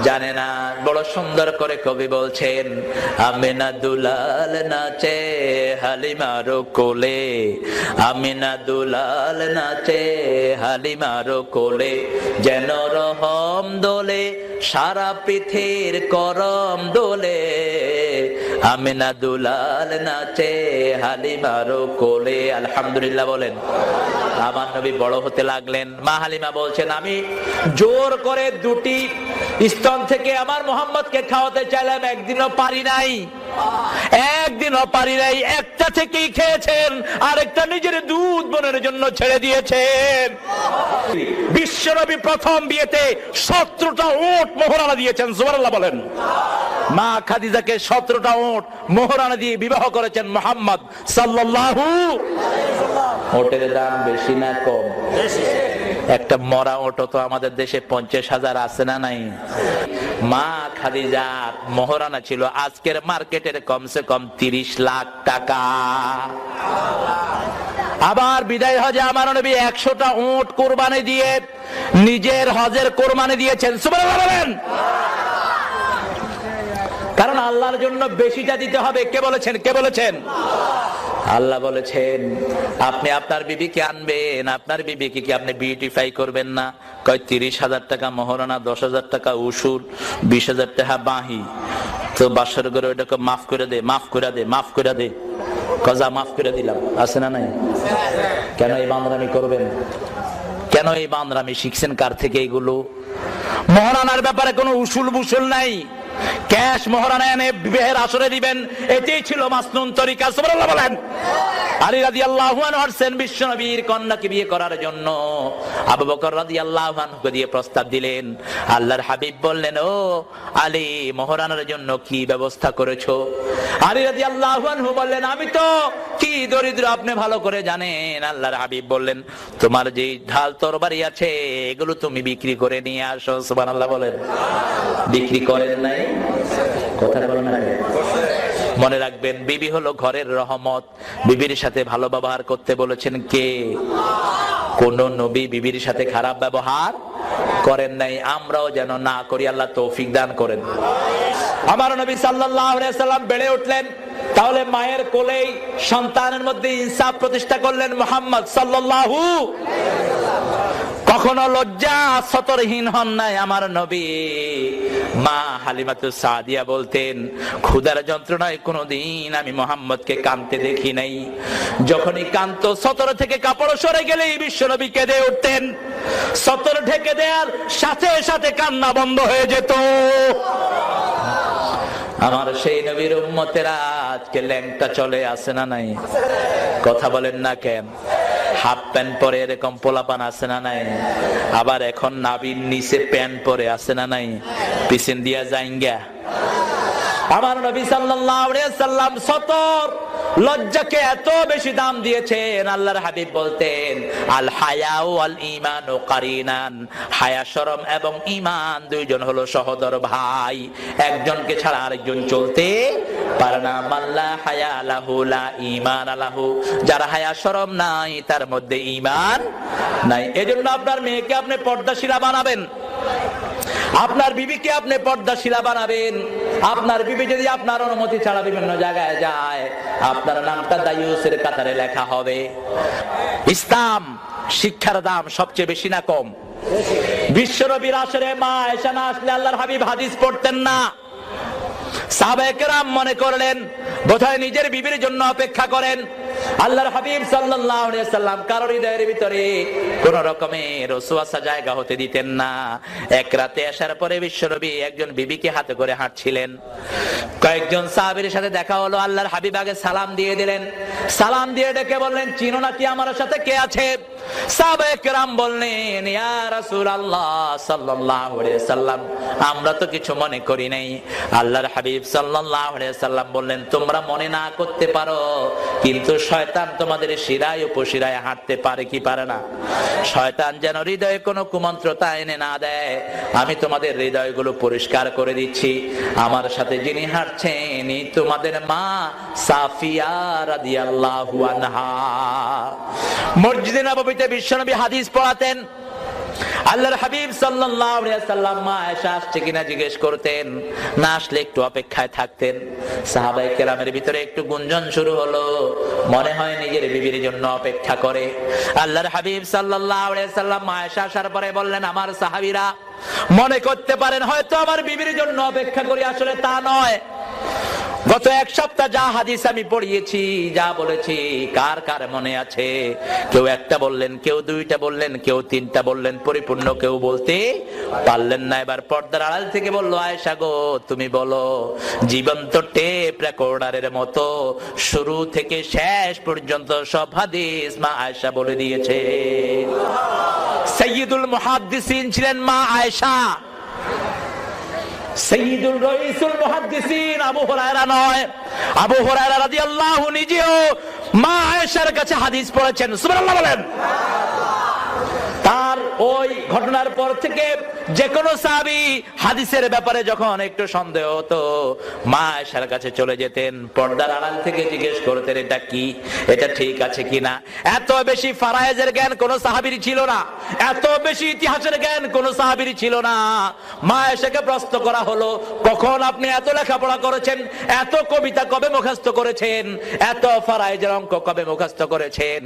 S1: জানে না। বড় সুন্দর করে কবি বলছেন, আমিনা দুলাল নাচে হালিমার কোলে, আমিনা দুলাল নাচে হালিমার কোলে, যেন রহম দোলে সারা পৃথিবীর করম দোলে, আমিনা দুলাল নাচে হালিমার কোলে। আলহামদুলিল্লাহ বলেন। আমার নবী বড় হতে লাগলেন। মা হালিমা বলছেন, আমি জোর করে 2টি স্তন থেকে আমার মোহাম্মদকে খাওয়াতে চাইলাম, একদিনও পারি নাই, একদিনও পারি নাই। একটা থেকেই খেয়েছেন, আর একটা নিজের দুধ বোনের জন্য ছেড়ে দিয়েছেন। বিশ্বনবী প্রথম বিয়েতে 17টা উট মোহরানা দিয়েছেন। সুবহানাল্লাহ বলেন। মা খাদিজাকে 17টা উট মোহরানা দিয়ে বিবাহ করেছেন মুহাম্মদ সাল্লাল্লাহু আলাইহি ওয়াসাল্লাম। উটের দাম বেশি না কম? একটা মরা অটো তো আমাদের দেশে 50,000 আছে না নাই? মা খাদিজার মোহরানা ছিল আজকের মার্কেটের কমসে কম 30 লাখ টাকা। আবার বিদায় হজে আমার নবী 100টা উট কোরবানি দিয়ে নিজের হজের কোরবানি দিয়েছেন। সুবহানাল্লাহ বলেন। কারণ আল্লাহর জন্য বেশিটা দিতে হবে। কে বলেছেন? কে বলেছেন? আল্লাহ বলেছেন আপনি আপনার বিবিকে আনবেন, আপনার বিবিকে কি আপনি বিউটিফাই করবেন না? কয় 30,000 টাকা মোহরানা, 10,000 টাকা উসুল, 20,000 টাকা বাহি। তো বাসর করে ওইটাকে মাফ করে দে, মাফ করে দে, মাফ করে দে। কজা মাফ করে দিলাম, আছে না নাই? কেন এই বান্দরামি করবেন? কেন এই বান্দরামি শিখছেন কার থেকে এগুলো? মোহরানার ব্যাপারে কোনো উসুল বুসুল নাই। ক্যাশ মোহরানা এনে বিবাহের আসরে দিবেন, এটাই ছিল মাসনুন তরিকা। সুবহানাল্লাহ বলেন। আলী রাদিয়াল্লাহু আনহু আসছেন বিশ্বনবীর কন্যাকে বিয়ে করার জন্য। আবু বকর রাদিয়াল্লাহু আনহুকে দিয়ে প্রস্তাব দিলেন। আল্লাহর হাবিব বললেন, ও আলী, মোহরানার জন্য কি ব্যবস্থা করেছো? আলী রাদিয়াল্লাহু আনহু বললেন, আমি তো কি দরিদ্র আপনি ভালো করে জানেন। আল্লাহর হাবিব বললেন, তোমার যে ঢাল তরবারি আছে এগুলো তুমি বিক্রি করে নিয়ে আসো। সুবহানাল্লাহ বলেন। বিক্রি করেন নাই? কথা বলেন না। মনে রাখবেন, বিবি হলো ঘরের রহমত। বিবির সাথে ভালো ব্যবহার করতে বলেছেন কে? কোন নবী বিবির সাথে খারাপ ব্যবহার করেন নাই। আমরাও যেন না করি, আল্লাহ তৌফিক দান করেন। আমার নবী সাল্লাল্লাহু আলাইহি ওয়াসাল্লাম বেড়ে উঠলেন, তাহলে মায়ের কোলেই সন্তানের মধ্যে ইনসাফ প্রতিষ্ঠা করলেন মুহাম্মদ সাল্লাল্লাহু। কখনো লজ্জা সতরহীন হন নাই আমার নবী। মা হালিমাতুস সাদিয়া বলতেন, ক্ষুধার যন্ত্রণায় কোনদিন আমি মুহাম্মদকে কাঁদতে দেখি নাই। যখনই কাঁদতো, সতর থেকে কাপড় সরে গেলেই বিশ্বনবী কেঁদে উঠতেন। সতর ঢেকে দেওয়ার সাথে সাথে কান্না বন্ধ হয়ে যেত। আমার সেই নবীর উম্মতেরা আজকে ল্যাংটা চলে, আসে না নাই? কথা বলেন না কেন? হাফ প্যান্ট পরে এরকম পোলাপান আছে না নাই? আবার এখন নাভির নিচে প্যান্ট পরে, আছে না নাই? পিছন দিয়া যাইঙ্গা। আমার নবী সাল্লাল্লাহু আলাইহি সাল্লাম সতর লজ্জাকে এত বেশি দাম দিয়েছেন। আল্লাহর হাবিব বলতেন, আল হায়া ওয়াল ঈমানু কারিনান। হায়া, শরম এবং ঈমান দুইজন হলো সহোদর ভাই। একজনকে ছাড়া আরেকজন চলতে পারে না। মাল্লা হায়া লাহু লা ঈমান লাহু। যার হায়া শরম নাই তার মধ্যে ঈমান নাই। এজন্য আপনার মেয়েকে আপনি পর্দাশীলা বানাবেন, আপনার বিবিকে আপনি পর্দাশীলা বানাবেন। আপনার বিবি যদি আপনার অনুমতি ছাড়া বিভিন্ন জায়গায় যায়, আপনার নামটা দায়ুসের কাতারে লেখা হবে। ইসলাম শিক্ষার দাম সবচেয়ে বেশি না কম? বিশ্বনবীর আসরে মা আয়েশা না আসলে আল্লাহর হাবিব হাদিস পড়তেন না। সাহাবায়ে কেরাম মনে করলেন বোধহয় নিজের বিবির জন্য অপেক্ষা করেন। আল্লাহর হাবিব সাল্লাল্লাহু আলাইহি সাল্লাম কারোর হৃদয়ের ভিতরে কোন রকমের ওয়াসওয়াসা জায়গা হতে দিতেন না। এক রাতে আসার পরে বিশ্বনবী একজন বিবিকে হাতে করে হাঁটছিলেন। কয়েকজন সাহাবীর সাথে দেখা হলো। আল্লাহর হাবিব আগে সালাম দিয়ে দিলেন। সালাম দিয়ে ডেকে বললেন, চিনো নাকি আমার সাথে কে আছে? সাহাবায়ে কেরাম বললেন, ইয়া রাসূলুল্লাহ সাল্লাল্লাহু আলাইহি সাল্লাম, আমরা তো কিছু মনে করি নাই। আল্লাহর হাবিব সাল্লাল্লাহু আলাইহি সাল্লাম বললেন, তোমরা মনে না করতে পারো, কিন্তু শয়তান তোমাদের শিরায় উপশিরায় হাঁটতে পারে কি পারে না? শয়তান যেন হৃদয়ে কোনো কুমন্ত্রতা এনে না দেয়, আমি তোমাদের হৃদয়গুলো পরিষ্কার করে দিচ্ছি। আমার সাথে যিনি হাঁটছেন তোমাদের মা সাফিয়া রাদিয়াল্লাহু আনহা। মসজিদে নববীতে বিশ্বনবী হাদিস পড়াতেন। আল্লাহর হাবিব সাল্লাল্লাহু আলাইহি সাল্লাম মা আয়েশা আসছে কিনা জিজ্ঞেস করতেন, না আসলে একটু অপেক্ষায় থাকতেন। সাহাবায়ে কেরামের ভিতরে একটু গুঞ্জন শুরু হলো, মনে হয় নিজের বিবির জন্য অপেক্ষা করে। আল্লাহর হাবিব সাল্লাল্লাহু আলাইহি সাল্লাম মা আয়েশা আসার পরে বললেন, আমার সাহাবীরা মনে করতে পারেন হয়তো আমার বিবির জন্য অপেক্ষা করি, আসলে তা নয়। গত এক সপ্তাহ যা হাদিস আমি পড়িয়েছি, যা বলেছি, কার কার মনে আছে? কেউ একটা বললেন, কেউ দুইটা বললেন, কেউ তিনটা বললেন, পরিপূর্ণ কেউ বলতে পারলেন না। এবার পর্দার আড়াল থেকে বললো, আয়েশা গো তুমি বলো। জীবন্ত টেপ রেকর্ডারের মতো শুরু থেকে শেষ পর্যন্ত সব হাদিস মা আয়েশা বলে দিয়েছে। সাইয়্যিদুল মুহাদ্দিসিন ছিলেন মা আয়েশা। সাইয়্যিদুল রাইসুল মুহাদ্দিসিন আবু হুরায়রা নয়। আবু হুরায়রা রাদিয়াল্লাহু নিজেও মা আয়েশার কাছে হাদিস পড়েছেন। সুবহানাল্লাহ বলেন। তার ওই ঘটনার পর থেকে যে কোনো সাহাবী হাদিসের ব্যাপারে যখন একটু সন্দেহ হতো মা আয়েশার কাছে চলে যেতেন, পর্দার আড়াল থেকে জিজ্ঞেস করতেন এটা কি, এটা ঠিক আছে কিনা। এত বেশি ফারায়েজের জ্ঞান কোন সাহাবীর ছিল না, এত বেশি ইতিহাসের জ্ঞান কোন সাহাবীর ছিল না। মা আয়েশাকে প্রশ্ন করা হলো, কখন আপনি এত লেখাপড়া করেছেন, এত কবিতা কবে মুখস্থ করেছেন, এত ফারায়েজের অঙ্ক কবে মুখস্থ করেছেন?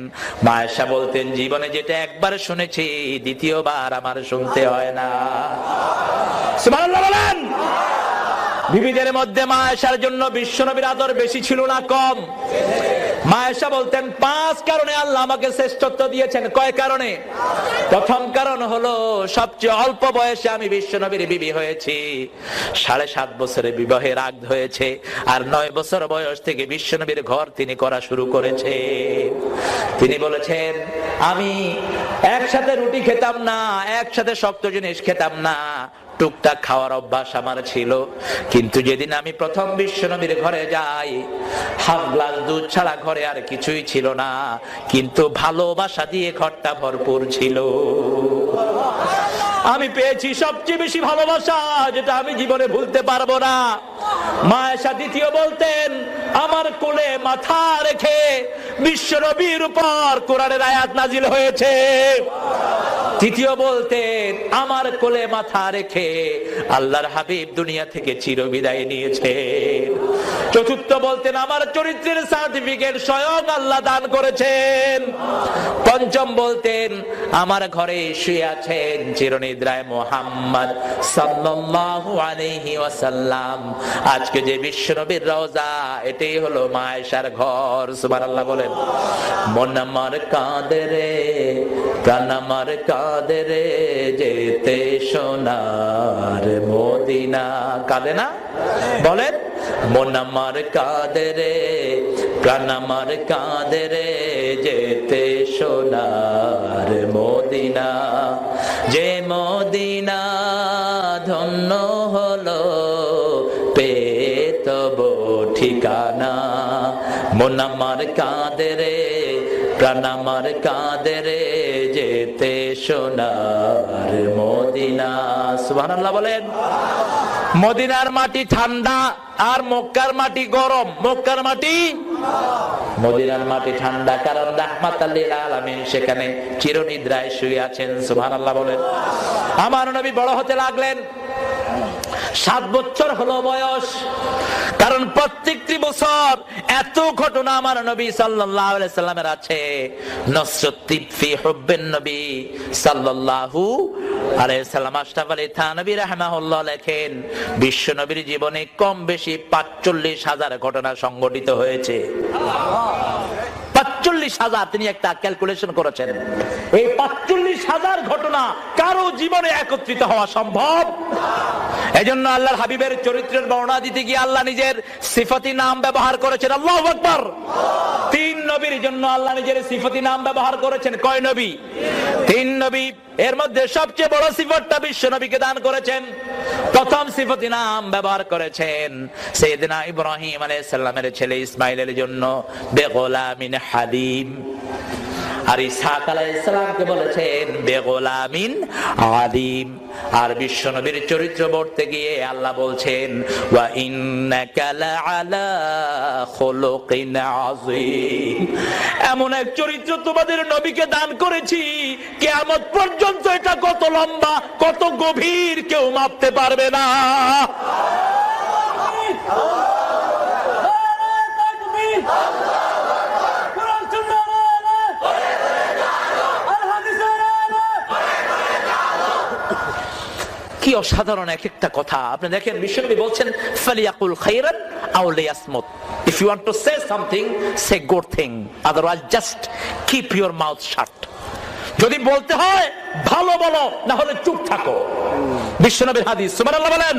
S1: মা আয়েশা বলতেন, জীবনে যেটা একবার শুনেছি দ্বিতীয়বার আমার শুনতে হয় না। সুবহানাল্লাহ বলেন। বিবিদের মধ্যে মা আয়েশার জন্য বিশ্বনবীর আদর বেশি ছিল না কম? মা আয়েশা বলতেন 5 কারণে আল্লাহ আমাকে শ্রেষ্ঠত্ব দিয়েছেন। কয় কারণে? প্রথম কারণ হলো সবচেয়ে অল্প বয়সে আমি বিশ্বনবীর বিবি হয়েছি। 7.5 বছরে বিবাহের আগ হয়েছে, আর 9 বছর বয়স থেকে বিশ্বনবীর ঘর তিনি করা শুরু করেছে। তিনি বলেছেন, আমি একসাথে রুটি খেতাম না, একসাথে শক্ত জিনিস খেতাম না, টুকটাক খাওয়ার অভ্যাস আমার ছিল। কিন্তু যেদিন আমি প্রথম বিশ্বনবীর ঘরে যাই, হাফ গ্লাস দুধ ছাড়া ঘরে আর কিছুই ছিল না, কিন্তু ভালোবাসা দিয়ে ঘরটা ভরপুর ছিল। আমি পেয়েছি সবচেয়ে বেশি ভালোবাসা, যেটা আমি জীবনে ভুলতে পারবো না। মা আয়েশা দ্বিতীয় বলতেন, আমার কোলে মাথা রেখে বিশ্বনবীর উপর কোরআনের আয়াত নাজিল হয়েছে। তৃতীয় বলতেন, আমার কোলে মাথা রেখে আল্লাহর হাবিব দুনিয়া থেকে চিরবিদায় নিয়েছে। চতুর্থ বলতেন, আমার চরিত্রের সার্টিফিকেট স্বয়ং আল্লাহ দান করেছেন। পঞ্চম বলতেন, আমার ঘরে শুয়ে আছেন চিরনিদ্রায় মুহাম্মদ সাল্লাল্লাহু আলাইহি ওয়াসাল্লাম। আজকে যে বিশ্বনবীর রওজা, এটাই হলো মা আয়েশার ঘর। সুবহানাল্লাহ বলেন। মন আমার কাঁদে রে, প্রাণ আমার কাঁদে রে, যেতে সোনার মদিনা। কাঁদে না? বলেন। মন আমার কাঁদে রে, প্রাণ আমার কাঁদে রে, যেতে সোনার মদিনা। যে মদিনা ধন্য হলো পেয়ে তব ঠিকানা। মন আমার কাঁদে রে, প্রাণ আমার কাঁদে রে, যেতে সোনার মদিনা। সুবহানাল্লাহ বলেন। মদিনার মাটি ঠান্ডা আর মক্কার মাটি গরম। মক্কার মাটি, মদিনার মাটি ঠান্ডা, কারণ রাহমাতাল লিল আলামিন সেখানে চিরনিদ্রায় শুয়ে আছেন। সুবহানাল্লাহ বলেন। আমার নবী বড় হতে লাগলেন। 7 বছর হলো বয়স, কারণ প্রত্যেকটি বছর এত ঘটনা আমার নবী সাল্লাল্লাহু আলাইহি সাল্লামের আছে। নসরতি ফি হুব্বিন নবী সাল্লাল্লাহু আলাইহি সাল্লাম। আশরাফ আলী থানভী রাহিমাহুল্লাহ লেখেন, বিশ্ব নবীর জীবনে কম বেশি 45,000 ঘটনা সংঘটিত হয়েছে। 45,000 তিনি একটা ক্যালকুলেশন করেছেন। এই 45,000 ঘটনা কারো জীবনে একত্রিত হওয়া সম্ভব? এজন্য আল্লাহর হাবিবের চরিত্রের বর্ণনা দিতে গিয়ে আল্লাহ নিজের সিফাতি নাম ব্যবহার করেছেন। আল্লাহু আকবার। 3 নবীর জন্য আল্লাহ নিজের সিফাতি নাম ব্যবহার করেছেন। কয় নবী? 3 নবী। এর মধ্যে সবচেয়ে বড় সিফতটা বিশ্ব নবীকে দান করেছেন। প্রথম সিফাতি নাম ব্যবহার করেছেন সাইয়েদনা ইব্রাহিম আলাইহিস সালামের ছেলে ইসমাইলের জন্য, বেগোলামিন হালিম। আর ইসহাক আলাইহিস সালামকে বলেছেন বেগোলামিন আলিম। আর বিশ্ব নবীর চরিত্র বলতে গিয়ে আল্লাহ বলছেন, ওয়া ইন্নাকা লাআলা খুলুকিন আযীম। এমন এক চরিত্র তোমাদের নবীকে দান করেছি, কিয়ামত পর্যন্ত এটা কত লম্বা, কত গভীর কেউ মাপতে পারবে না। কি অসাধারণ এক একটা কথা। আপনি দেখেন, বিশ্বনবী বলছেন ফালিয়াকুল খায়রান আও লিয়াসমুত। If you want to say something, say good thing, otherwise just keep your mouth shut. যদি বলতে হয় ভালো বলো, না হলে চুপ থাকো। বিশ্বনবীর হাদিস। সুবহানাল্লাহ বলেন।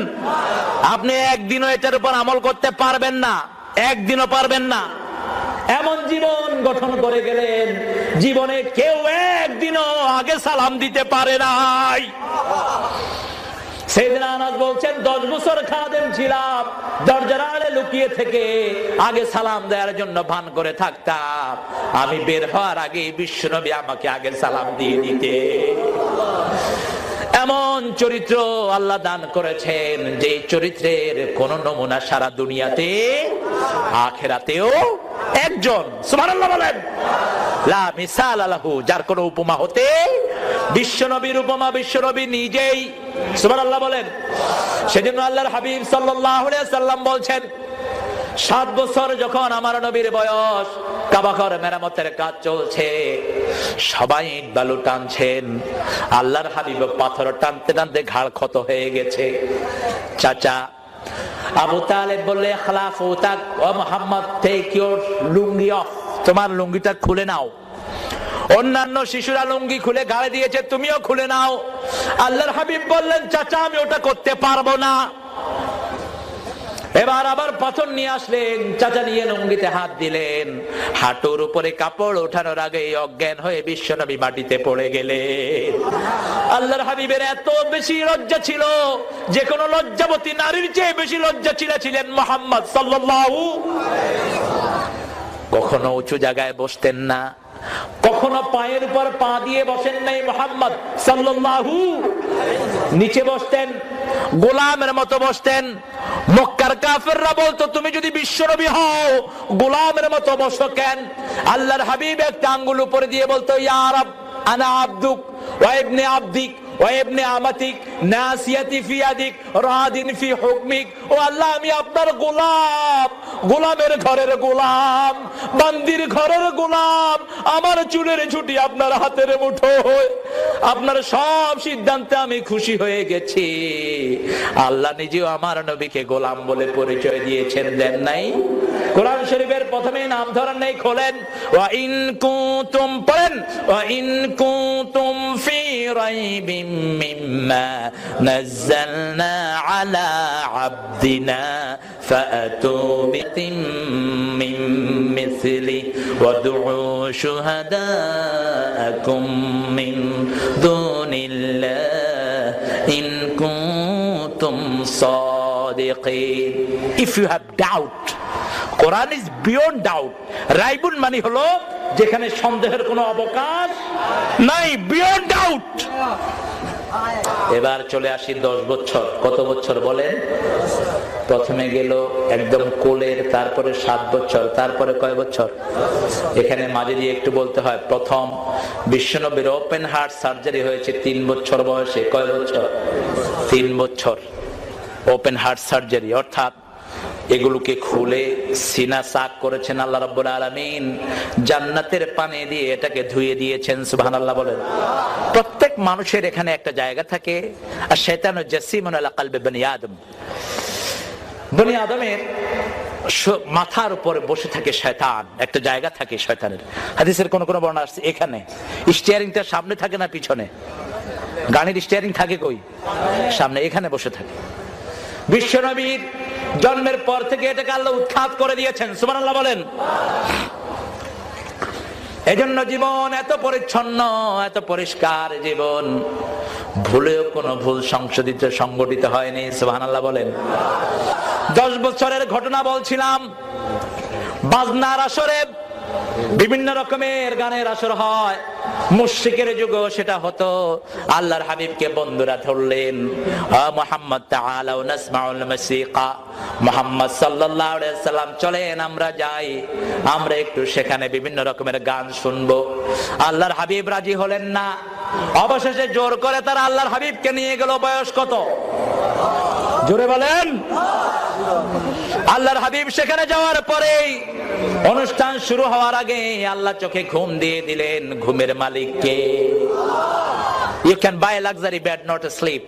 S1: আপনি একদিনও এটার উপর আমল করতে পারবেন না, একদিনও পারবেন না। এমন জীবন গঠন করে গেলেন, জীবনে কেউ একদিনও আগে সালাম দিতে পারে নাই। সাইয়েদনা আনাস বলছেন 10 বছর খাদেম ছিলাম, দরজার আড়ে লুকিয়ে থেকে আগে সালাম দেওয়ার জন্য ভান করে থাকতাম। আমি বের হওয়ার আগে বিশ্বনবী আমাকে আগে সালাম দিয়ে দিতে। এমন চরিত্র আল্লাহ দান করেছেন, যে চরিত্রের কোন নমুনা সারা দুনিয়াতে আখিরাতেও একজন, সুবহানাল্লাহ বলেন, লা মিসাল লাহু, যার কোন উপমা হতে, বিশ্বনবীর উপমা বিশ্বনবী নিজেই, সুবহানাল্লাহ বলেন। সেজন্য আল্লাহর হাবিব সাল্লাল্লাহু আলাইহি সাল্লাম বলছেন, 7 বছর যখন আমার নবীর বয়স, কাবা ঘর মেরামতের কাজ চলছে, সবাই ইট বালু টানছেন, আল্লাহর হাবিব পাথর টানতে টানতে ঘাড় ক্ষত হয়ে গেছে। চাচা আবু তালেব বললে, খালাফু তাক, ও মুহাম্মদ, টেক ইওর লুঙ্গি অফ, তোমার লুঙ্গিটা খুলে নাও। অন্যান্য শিশুরা লুঙ্গি খুলে গায়ে দিয়েছে, তুমিও খুলে নাও। আল্লাহর হাবিব বললেন, চাচা আমি ওটা করতে পারবো না। এবার আবার পাথর নিয়ে আসলেন, চাচা নিয়ে লুঙ্গিতে হাত দিলেন, হাঁটুর উপরে কাপড় ওঠানোর আগে অজ্ঞান হয়ে বিশ্বনবী মাটিতে পড়ে গেলেন। আল্লাহর হাবিবের এত বেশি লজ্জা ছিল, যে কোন লজ্জাবতী নারীর চেয়ে বেশি লজ্জা ছিলেন মুহাম্মদ সাল্লাল্লাহু। কখনো উঁচু জায়গায় বসতেন না, কখনো পায়ের উপর পা দিয়ে বসেন নাই মুহাম্মদ সাল্লাল্লাহু। নিচে বসতেন, গোলামের মতো বসতেন। মক্কার কাফেররা বলতো, তুমি যদি বিশ্বনবী হও গোলামের মতো বসো কেন? আল্লাহর হাবিব একটা আঙ্গুল উপরে দিয়ে বলতো, ইয়া রাব আনা আবদুক ওয়া ইবনে আবদিক ওয়া ইবনে আমাতিক, নাসিয়াতি ফি ইয়াদিক, রাদিন ফি হুকমিক। ও আল্লাহ, আমি আপনার গোলাম, গোলামের ঘরের গোলাম, বান্দির ঘরের গোলাম, আমার চুলের ছুটি আপনার হাতের মুঠোয়, আপনার সব সিদ্ধান্তে আমি খুশি হয়ে গেছি। আল্লাহ নিজেও আমার নবীকে গোলাম বলে পরিচয় দিয়েছেন, দেন নাই? কোরআন শরীফের প্রথমে নাম ধরেন নাই, খোলেন, ওয়া ইন কুনতুম, পড়েন, ওয়া ইন কুনতুম ফি রাইবিম মিম্মা নাযালনা আলা আবদিনা ফাআতু বিতিম মিন মিসলি ওয়াদউ শুহাদাআকুম মিন দুনিল্লাহ ইন কুনতুম সাদিকিন। If you have doubt, Quran is beyond doubt. রাইবুন মানে হলো যেখানে সন্দেহের কোনো অবকাশ নাই, beyond doubt। এবার চলে আসি 10 বছর। কত বছর বলেন? প্রথমে গেল একদম কোলের, তারপরে 7 বছর, তারপরে কয় বছর? এখানে মাঝে দিয়ে একটু বলতে হয়, প্রথম বিশ্বনবীর ওপেন হার্ট সার্জারি হয়েছে 3 বছর বয়সে। কয় বছর? 3 বছর ওপেন হার্ট সার্জারি, অর্থাৎ এগুলোকে খুলে সিনা সাক করেছেন আল্লাহ রাব্বুল আলামিন, জান্নাতের পানি দিয়ে এটাকে ধুয়ে দিয়েছেন। সুবহানাল্লাহ বলেন। প্রত্যেক মানুষের এখানে একটা জায়গা থাকে, আর শয়তানু জাসিমুন আলা কলবি বনি আদম, বনি আদমের মাথার উপরে বসে থাকে শয়তান, একটা জায়গা থাকে শয়তানের। হাদিসের কোন কোন বর্ণনা আসছে এখানে স্টিয়ারিংটা সামনে থাকে না পিছনে? গাড়ির স্টিয়ারিং থাকে কই? সামনে, এখানে বসে থাকে। বিশ্বনবীর জন্মের পর থেকে এটাকে আল্লাহ উৎখাত করে দিয়েছেন। সুবহানাল্লাহ বলেন। এজন্য জীবন এত পরিচ্ছন্ন, এত পরিষ্কার জীবন, ভুলেও কোনো ভুল সংগঠিত হয়নি। সুবহানাল্লাহ বলেন। 10 বছরের ঘটনা বলছিলাম। বাজনার আসরে বিভিন্ন রকমের গানের আসর হয়, মুশরিকের যুগে সেটা হতো। আল্লাহর হাবিবকে বন্ধুরা ধরলেন, মুহাম্মদ তাআলা নাসমাউল মুসিকা, মুহাম্মদ সাল্লাল্লাহু আলাইহি সাল্লাম চলেন আমরা যাই, আমরা একটু সেখানে বিভিন্ন রকমের গান শুনবো। আল্লাহর হাবিব রাজি হলেন না। অবশেষে জোর করে তারা আল্লাহর হাবিবকে নিয়ে গেল। বয়স কত? জোরে বলেন। আল্লাহর হাবিব সেখানে যাওয়ার পরেই অনুষ্ঠান শুরু হওয়ার আগে আল্লাহ চোখে ঘুম দিয়ে দিলেন। ঘুমের মালিককে। You can buy a luxury bed, not a sleep.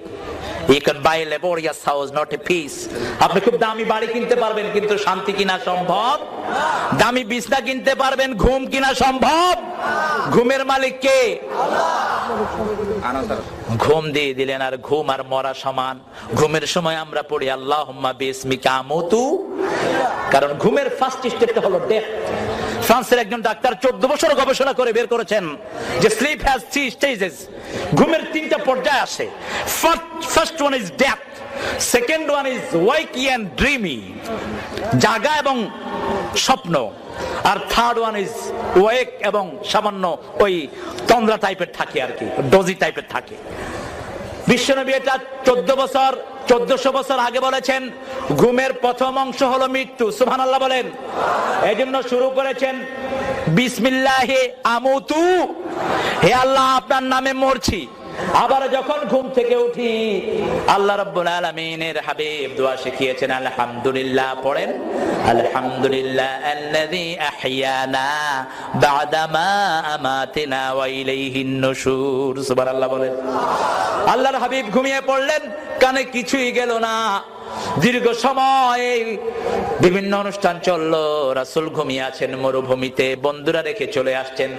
S1: You can buy a laborious house, not a peace. আপনি খুব দামি বাড়ি কিনতে পারবেন, কিন্তু শান্তি কিনা সম্ভব? দামি বিছনা কিনতে পারবেন, ঘুম কিনা সম্ভব? ঘুমের মালিক কে? ঘুম দিয়ে দিলেন। আর ঘুম আর মরা সমান। ঘুমের সময় আমরা পড়ি আল্লাহুম্মা বিসমিকা আমুতু, কারণ ঘুমের ফার্স্ট স্টেপটা হলো ডেথ। ফ্রান্সের একজন ডাক্তার 14 বছর গবেষণা করে বের করেছেন যে স্লিপ হ্যাজ 3 স্টেজেস, ঘুমের 3টা পর্যায় আছে। First one is death, second one is wakey and dreamy, জাগা এবং স্বপ্ন, আর থার্ড ওয়ান ইজ ওয়েক এবং সামান্য ওই তন্দ্রা টাইপের থাকে আর কি, ডোজি টাইপের থাকে। বিশ্বনবী এটা 1400 বছর আগে বলেছেন। ঘুমের প্রথম অংশ হলো মৃত্যু, সুবহানাল্লাহ বলেন। এই জন্য শুরু করেছেন বিসমিল্লাহে আমুতু, হে আল্লাহ আপনার নামে মরছি। আবার যখন ঘুম থেকে উঠি আল্লাহ রাব্বুল আলামিনের হাবিব দোয়া শিখিয়েছেন আলহামদুলিল্লাহ পড়েন, আলহামদুলিল্লাহ আল্লাযী আহইয়ানা বা'দা মা আমাতানা ওয়া ইলাইহিন নুশুর, সুবহানাল্লাহ বলেন। আল্লাহর হাবিব ঘুমিয়ে পড়লেন, কানে কিছুই গেল না। দীর্ঘ সময় বিভিন্ন অনুষ্ঠান চললো, রাসূল ঘুমিয়ে আছেন মরুভূমিতে, বন্ধুরা রেখে চলে আসছেন।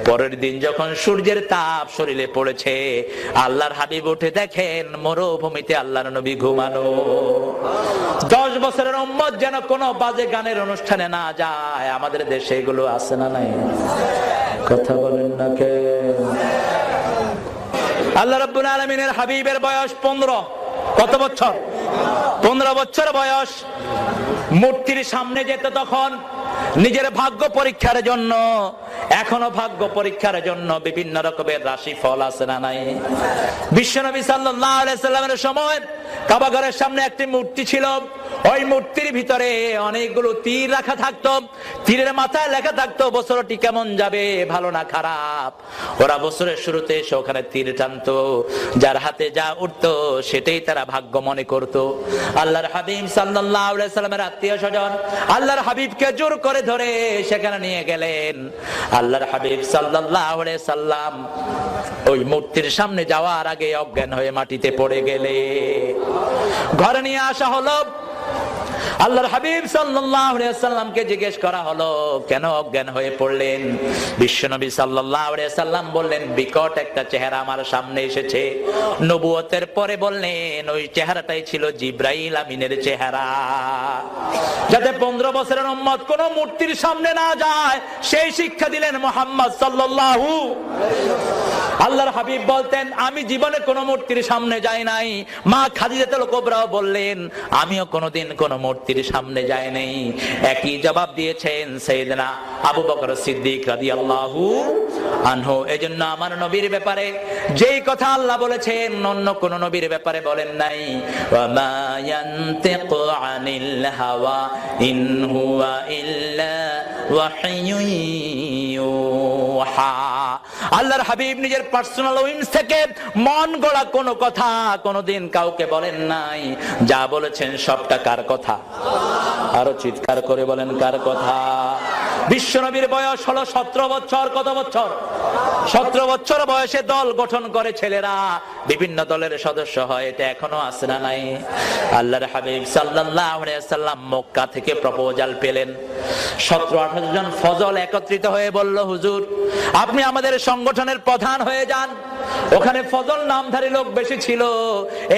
S1: পরের দিন যখন সূর্যের তাপ শরীরে পড়েছে, আল্লাহর হাবিব উঠে দেখেন মরুভূমিতে আল্লাহর নবী ঘুমানো। 10 বছরের উম্মত যেন কোনো বাজে গানের অনুষ্ঠানে না যায়। আমাদের দেশে এগুলো আছে না নাই? কথা বলেন না কে? আল্লাহ রাব্বুল আলামিনের হাবিবের বয়স 15। কত বছর? 15 বছর বয়স। মূর্তির সামনে যেত তখন নিজের ভাগ্য পরীক্ষার জন্য। এখনো ভাগ্য পরীক্ষার জন্য বিভিন্ন রকমের রাশি ফল আছে না নাই? বিশ্বনবী সাল্লাল্লাহু আলাইহি সাল্লামের সময় কাবা ঘরের সামনে একটি মূর্তি ছিল। ওই মূর্তির ভিতরে অনেকগুলো তীর রাখা থাকতো। তীরের মাথায় লেখা থাকতো বছরটি কেমন যাবে, ভালো না খারাপ। ওরা বছরের শুরুতে এসে ওখানে তীর টানতো, যার হাতে যা উঠতো সেটাই তারা ভাগ্য মনে করতো। আল্লাহর হাবিব সাল্লাল্লাহু আলাইহি সাল্লামের আত্মীয় স্বজন আল্লাহর হাবিবকে জোর করে ধরে সেখানে নিয়ে গেলেন। আল্লাহর হাবিব সাল্লাল্লাহু আলাইহি সাল্লাম ওই মূর্তির সামনে যাওয়ার আগে অজ্ঞান হয়ে মাটিতে পড়ে গেলে ঘরে নিয়ে আসা হলো। আল্লাহর হাবিব সাল্লাল্লাহু আলাইহি সাল্লামকে জিজ্ঞেস করা হলো কেন অজ্ঞান হয়ে পড়লেন? বিশ্বনবী সাল্লাল্লাহু আলাইহি সাল্লাম বললেন, বিকট একটা চেহারা আমার সামনে এসেছে। নবুয়তের পরে বললেন ওই চেহারাটাই ছিল জিবরাইল আমিনের চেহারা। যাতে 15 বছরের উম্মত কোন মূর্তির সামনে না যায় সেই শিক্ষা দিলেন মুহাম্মদ সাল্লাল্লাহু। আল্লাহর হাবিব বলতেন, আমি জীবনে কোন মূর্তির সামনে যাই নাই। মা খাদিজাতুল কুবরা বললেন, আমিও কোনোদিন কোন মূর্তির সামনে যাই নাই। একই জবাব দিয়েছেন সাইয়েদনা আবু বকর সিদ্দিক রাদিয়াল্লাহু আনহু। এজন্য আমার নবীর ব্যাপারে যেই কথা আল্লাহ বলেছেন অন্য কোন নবীর ব্যাপারে বলেন নাই। ওয়া মা ইয়ানতিকু আনিল হাওয়া ইন হুয়া ইল্লা ওয়াহয়ুন ইউহা। আল্লাহর হাবিব নিজের পার্সোনাল উইংস থেকে মন গড়া কোনো কথা কোনোদিন কাউকে বলেন নাই। যা বলেছেন সবটা কার কথা? আরো চিৎকার করে বলেন কার কথা? বিশ্বনবীর বয়স হলো 17 বছর। কত বছর? 17 বছর বয়সে দল গঠন করে ছেলেরা, বিভিন্ন দলের সদস্য হয়। এটা এখনো আছে না নাই? আল্লাহর হাবিব সাল্লাল্লাহু আলাইহি সাল্লাম মক্কা থেকে প্রপোজাল পেলেন। 17-18 জন ফজল একত্রিত হয়ে বলল, হুজুর আপনি আমাদের সংগঠনের প্রধান হয়ে যান। ওখানে ফজল নামধারী লোক বেশি ছিল,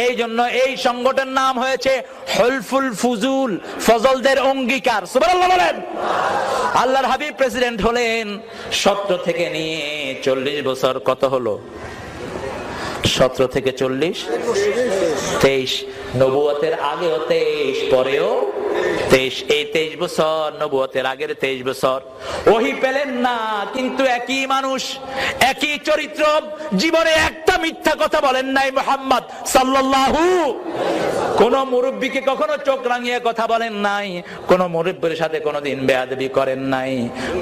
S1: এই জন্য এই সংগঠনের নাম হয়েছে হুলফুল ফুজুল, ফজলদের অঙ্গীকার। সুবহানাল্লাহ বলেন। আল্লাহর হাবিব প্রেসিডেন্ট হলেন। 17 থেকে নিয়ে 40 বছর। কত হলো? 17 থেকে 40 23। নবুয়তের আগেও 23, পরেও 23। এই 23 বছর নবুয়তের আগের 23 বছর ওহী পেলেন না, কিন্তু একই মানুষ, একই চরিত্র। জীবনে একটা মিথ্যা কথা বলেন নাই মুহাম্মদ সাল্লাল্লাহু। কোন মুরব্বীকে কখনো চোখ রাঙিয়ে কথা বলেন নাই, কোন মুরব্বীর সাথে কোনোদিন বেয়াদবি করেন নাই,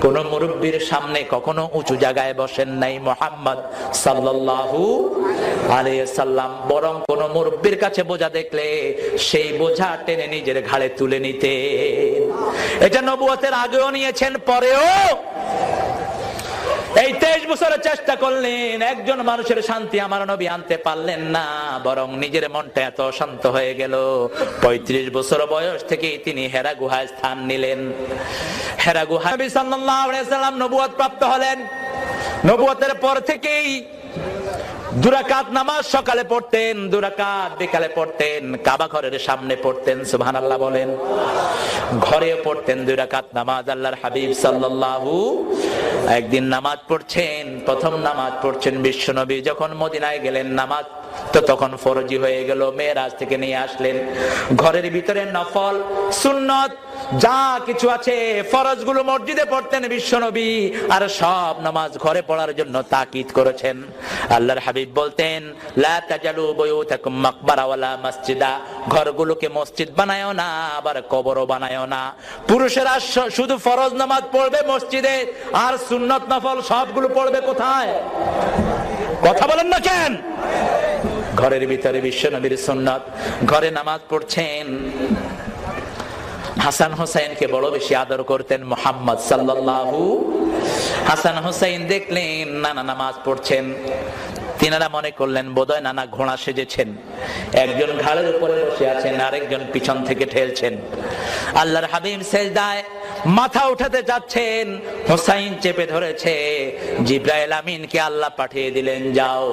S1: কোন মুরব্বীর সামনে কখনো উঁচু জায়গায় বসেন নাই মুহাম্মদ সাল্লাল্লাহু আলাইহি সাল্লাম। বরং কোন মুরব্বীর কাছে বোঝা দেখলে সেই বোঝা টেনে নিজের ঘাড়ে তুলে নিতেন। এটা নবুয়তের আগেও নিয়েছেন, পরেও। এই 23 বছরের চেষ্টা করলেন, একজন মানুষের শান্তি আমার নবী আনতে পারলেন না, বরং নিজের মনটা এত শান্ত হয়ে গেল। 35 বছর বয়স থেকে তিনি হেরা গুহায় স্থান নিলেন। হেরা গুহায় নবী সাল্লাল্লাহু আলাইহি সাল্লাম নবুয়ত প্রাপ্ত হলেন। নবুয়তের পর থেকেই 2 রাকাত নামাজ সকালে পড়তেন, 2 রাকাত বিকালে পড়তেন, কাবা ঘরের সামনে পড়তেন, সুবহানাল্লাহ বলেন। ঘরেও পড়তেন 2 রাকাত নামাজ। আল্লাহর হাবিব সাল্লাল্লাহু একদিন নামাজ পড়ছেন, প্রথম নামাজ পড়ছেন বিশ্বনবী যখন মদিনায় গেলেন, নামাজ তো তখন ফরজি হয়ে গেল, মেরাজ থেকে নিয়ে আসলেন। ঘরের ভিতরে নফল সুন্নত যা কিছু আছে ফরজগুলো মসজিদে পড়তেন বিশ্বনবী, আর সব নামাজ ঘরে পড়ার জন্য তাকিদ করেছেন। আল্লাহর হাবিব বলতেন, লা তাজালু বুয়ুতাকুম মাকবারা ওয়ালা মসজিদা, ঘরগুলোকে মসজিদ বানায়ও না, আবার কবরও বানায়ও না। পুরুষেরা শুধু ফরজ নামাজ পড়বে মসজিদে, আর সুন্নত নফল সবগুলো পড়বে কোথায়? কথা বলেন না কেন? ঘরের ভিতরে বিশ্বনবীর সুন্নত, ঘরে নামাজ পড়ছেন। হাসান হোসেনকে বড় বেশি আদর করতেন মুহাম্মদ সাল্লাল্লাহু। হাসান হোসেন দেখলেন নানা নামাজ পড়ছেন, তিনারা মনে করলেন বোধহয় নানা ঘোড়া সেজেছেন। একজন ঘাড়ের উপরে বসে আছেন, আরেকজন পিছন থেকে ঠেলছেন। আল্লাহর হাবিব সেজদায় মাথা উঠাতে যাচ্ছেন, হোসাইন চেপে ধরেছে। জিবরাইল আমিনকে আল্লাহ পাঠিয়ে দিলেন, যাও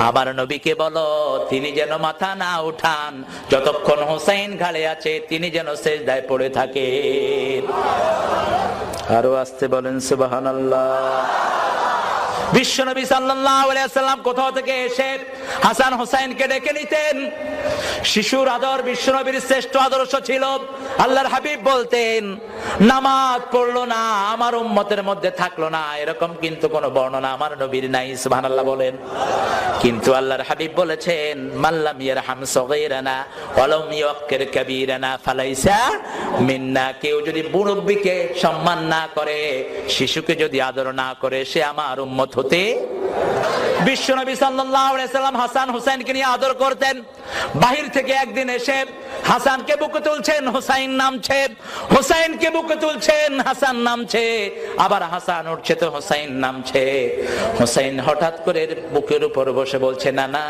S1: আমার নবীকে বলো তিনি যেন মাথা না উঠান, যতক্ষণ হোসাইন ঘাড়ে আছে তিনি যেন সেজদায় পড়ে থাকে। আরো আসতে বলেন সুবহানাল্লাহ। বিশ্বনবী সাল্লাল্লাহু আলাইহি ওয়াসাল্লাম কোথাও থেকে এসে হাসান হোসেনকে ডেকে নিতেন। শিশুর আদর বিশ্বনবীর শ্রেষ্ঠ আদর্শ ছিল। আল্লাহর হাবিব বলতেন, নামাজ পড়লো না, আমার উম্মতের মধ্যে থাকলো না, এরকম কিন্তু কোন বর্ণনা আমার নবীর নাই, সুবহানাল্লাহ বলেন। কিন্তু আল্লাহর হাবিব বলেছেন, মাল্লাম ইয়ারহাম সগীরানা ওয়ালাম ইউক্কির কাবীরানা ফালাইসা মিন্না, কেউ যদি মুরব্বিকে সম্মান না করে, শিশুকে যদি আদর না করে, সে আমার উম্মত হতে। বিশ্বনবী সাল্লাল্লাহু আলাইহি সাল্লাম হাসান হোসেনকে নিয়ে আদর করতেন। বাহির থেকে একদিন এসে হাসানকে বুকে তুলছেন, হোসাইন নামছে, হোসাইনকে বুকে তুলছেন, হাসান নামছে, আবার হাসান উঠছে তো হোসাইন নামছে। হোসাইন হঠাৎ করে বুকের উপর বসে বলছে, নানা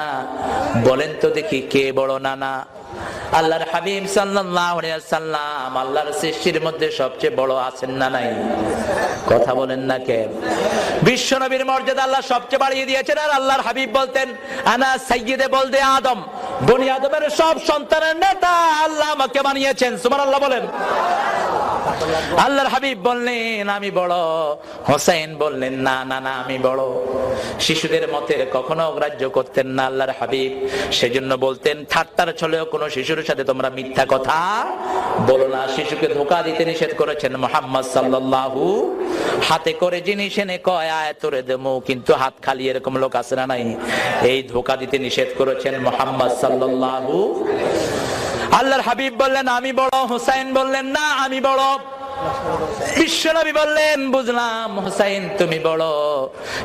S1: বলেন তো দেখি কে বড় নানা? আল্লাহর হাবিব সাল্লাল্লাহু আলাইহি ওয়াসাল্লাম আল্লাহর সৃষ্টির মধ্যে সবচেয়ে বড় আছেন না নাই? কথা বলেন না কেন? বিশ্বনবীর মর্যাদা আল্লাহ সবচেয়ে বাড়িয়ে দিয়েছেন। আর আল্লাহর হাবিব বলতেন, আনা সাইয়্যিদে বলদে আদম, বনি আদমের সব সন্তানের নেতা আল্লাহ আমাকে বানিয়েছেন, সুবহানাল্লাহ বলেন। আল্লাহর হাবিব বললেন, আমি বড়। হোসেন বললেন, না না না আমি বড়। শিশুদের মতে কখনো অগ্রাহ্য করতেন না আল্লাহর হাবিব। সেজন্য বলতেন, ঠাট্টার ছলেও কোন শিশুর সাথে তোমরা মিথ্যা কথা বলো না। শিশুকে ধোঁকা দিতে নিষেধ করেছেন মুহাম্মদ সাল্লাল্লাহু। হাতে করে জিনিস এনে কয় আয় তোরে দেবো, কিন্তু হাত খালি এরকম লোক আছে না নাই? এই ধোঁকা দিতে নিষেধ করেছেন মুহাম্মদ সাল্লাল্লাহু। আল্লাহর হাবিব বললেন, আমি বড়। হোসেন বললেন, না আমি বড়। বিশ্বনবী বললেন, বুঝলাম হোসেন তুমি বড়,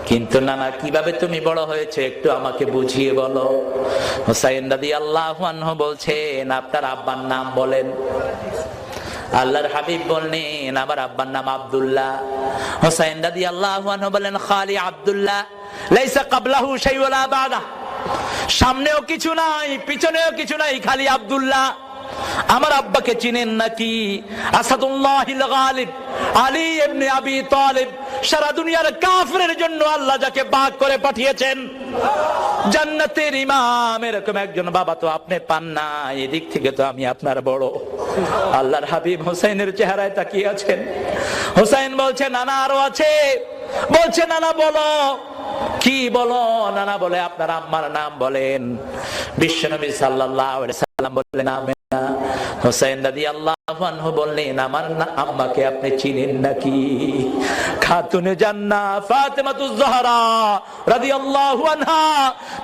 S1: কিন্তু নানা কিভাবে তুমি বড় হয়েছে একটু আমাকে বুঝিয়ে বলো। হোসেন রাদিয়াল্লাহু আনহু বলছেন, আপনার আব্বার নাম বলেন। আল্লাহর হাবিব বললেন, আমার আব্বার নাম আব্দুল্লাহ। হোসেন রাদিয়াল্লাহু আনহু বলেন, খালি আব্দুল্লাহ, লাইসা ক্বাবলাহু শাই ওয়ালা বাদা, সামনেও কিছু নাই পিছনেও কিছু নাই, খালি আব্দুল্লাহ। আমার আব্বাকে চিনেন নাকি? আসাদুল্লাহিল গালিব আলী ইবনে আবি তালিব, সারা দুনিয়ার কাফেরের জন্য আল্লাহ যাকে বাগ করে পাঠিয়েছেন, জান্নাতের ইমাম, এরকম একজন বাবা তো আপনি পান না। এদিক থেকে তো আমি আপনার বড়। আল্লাহর হাবিব হোসেনের চেহারায় তাকিয়ে আছেন। হোসেন বলছে, নানা আরো আছে। বলছে, নানা বলো। কি বলো? নানা বলে, আপনার আম্মার নাম বলেন। বিশ্বনবী সাল্লাল্লাহু আলাইহি সাল্লাম বললেন, আমেনা। হোসেন রাদিয়াল্লাহু আনহু বললেন, আমার আম্মাকে আপনি চিনেন নাকি? খাতুনে জান্নাহ ফাতেমাতুজ জাহরা রাদিয়াল্লাহু আনহা,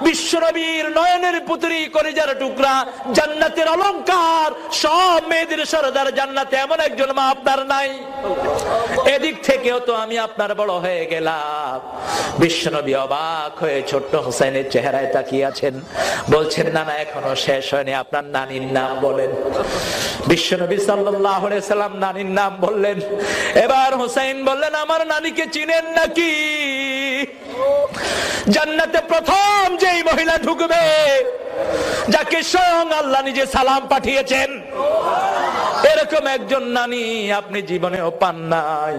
S1: বিশ্বনবীর নয়নের পুত্রী, কলিজার টুকরা, জান্নাতের অলংকার, সব মেয়েদের সরদার জান্নাতে এমন একজন মা আপনার নাই। এদিক থেকেও তো আমি আপনার বড় হয়ে গেলাম। বিশ্বনবী অবাক হয়ে ছোট্ট হোসেনের চেহারায় তাকিয়ে আছেন। বলছেন, নানা এখনো শেষ হয়নি, আপনার নানির নাম বলেন। বিশ্বনবী সাল্লাল্লাহু আলাইহি সাল্লাম নানির নাম বললেন। এবার হোসেন বললেন, আমার নানিকে চিনেন নাকি? জান্নাতে প্রথম যেই মহিলা ঢুকবে, যাকে স্বয়ং আল্লাহ নিজে সালাম পাঠিয়েছেন, এরকম একজন নানি আপনি জীবনেও পান নাই।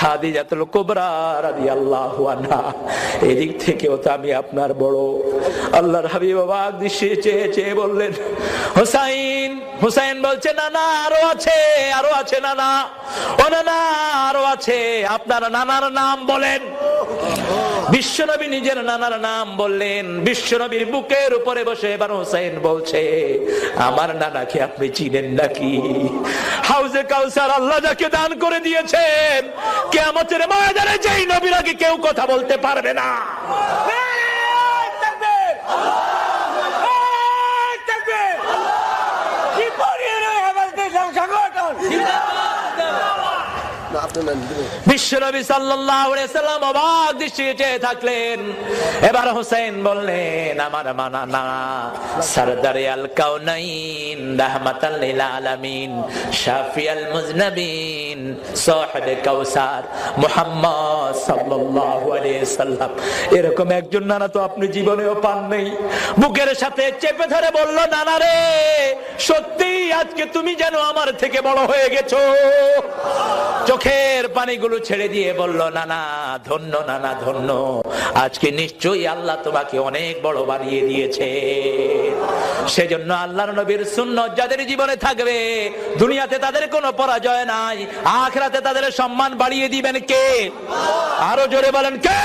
S1: খাদিজাতুল কুবরা রাদিয়াল্লাহু আনহা, এদিক থেকেও তো আমি আপনার বড়। আল্লাহর হাবিব অবাক দৃষ্টি চেয়ে চেয়ে বললেন, হুসাইন। হুসাইন বলছে, না না, আরো আছে, আরো আছে নানা। ও নানা, আরো আছে। আপনার নানার নাম বলেন। বিশ্বনবী নিজের নানার নাম বললেন। বিশ্বনবীর বুকের উপরে বসে এবার হুসাইন বলছে, আমার নানাকে আপনি চিনেন নাকি? হাউজে কাউসার আল্লাহ যাকে দান করে দিয়েছেন, কিয়ামতের ময়দানে যেই নবীর আগে কেউ কথা বলতে পারবে না। বিশ্বনবী সাল্লাল্লাহু আলাইহি সাল্লাম অবাক দৃষ্টিতে চেয়ে থাকলেন। এবার হুসাইন বললেন, আমার নানা সরদারে আল কাউনাইন, রাহমাতাল লিল আলামিন, শাফিয়াল মুজনাবিন, সাহিবে কাউসার, মুহাম্মদ সাল্লাল্লাহু আলাইহি সাল্লাম। এরকম একজন নানা তো আপনি জীবনেও পান নাই। বুকের সাথে চেপে ধরে বলল, নানা রে, সত্যি আজকে তুমি যেন আমার থেকে বড় হয়ে গেছো। চোখের পানিগুলো ছেড়ে দিয়ে বলল, নানা ধন্য, নানা ধন্য, আজকে নিশ্চয়ই আল্লাহ তোমাকে অনেক বড় বানিয়ে দিয়েছে। সেজন্য আল্লাহর নবীর সুন্নাত যাদের জীবনে থাকবে, দুনিয়াতে তাদের কোনো পরাজয় নাই, আখিরাতে তাদের সম্মান বাড়িয়ে দিবেন কে? আরো জোরে বলেন কে?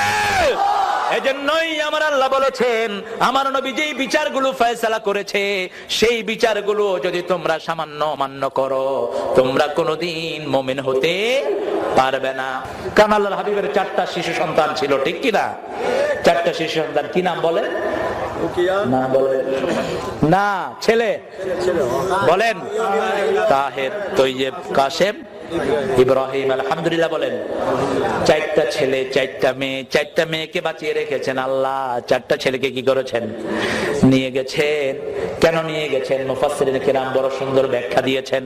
S1: এজন্যই আমার আল্লাহ বলেছেন, আমার নবী যেই বিচারগুলো ফয়সালা করেছে, সেই বিচারগুলো যদি তোমরা সামান্য মান্য করো, তোমরা কোনোদিন মুমিন হতে পারবে না। কারণ আল্লাহর হাবিবের 4টা শিশু সন্তান ছিল, ঠিক কিনা? 4টা শিশু সন্তান, কি নাম বলে? না বলে না, ছেলে বলেন। তাহের, তৈয়ব, কাসেম, ইব্রাহিম। আলহামদুলিল্লাহ বলেন। 4টা ছেলে, 4টা মেয়ে। 4টা মেয়েকে বাঁচিয়ে রেখেছেন আল্লাহ। 4টা ছেলেকে কি করেছেন? নিয়ে গেছেন। কেন নিয়ে গেছেন? মুফাসসিরিন কিরাম বড় সুন্দর ব্যাখ্যা দিয়েছেন।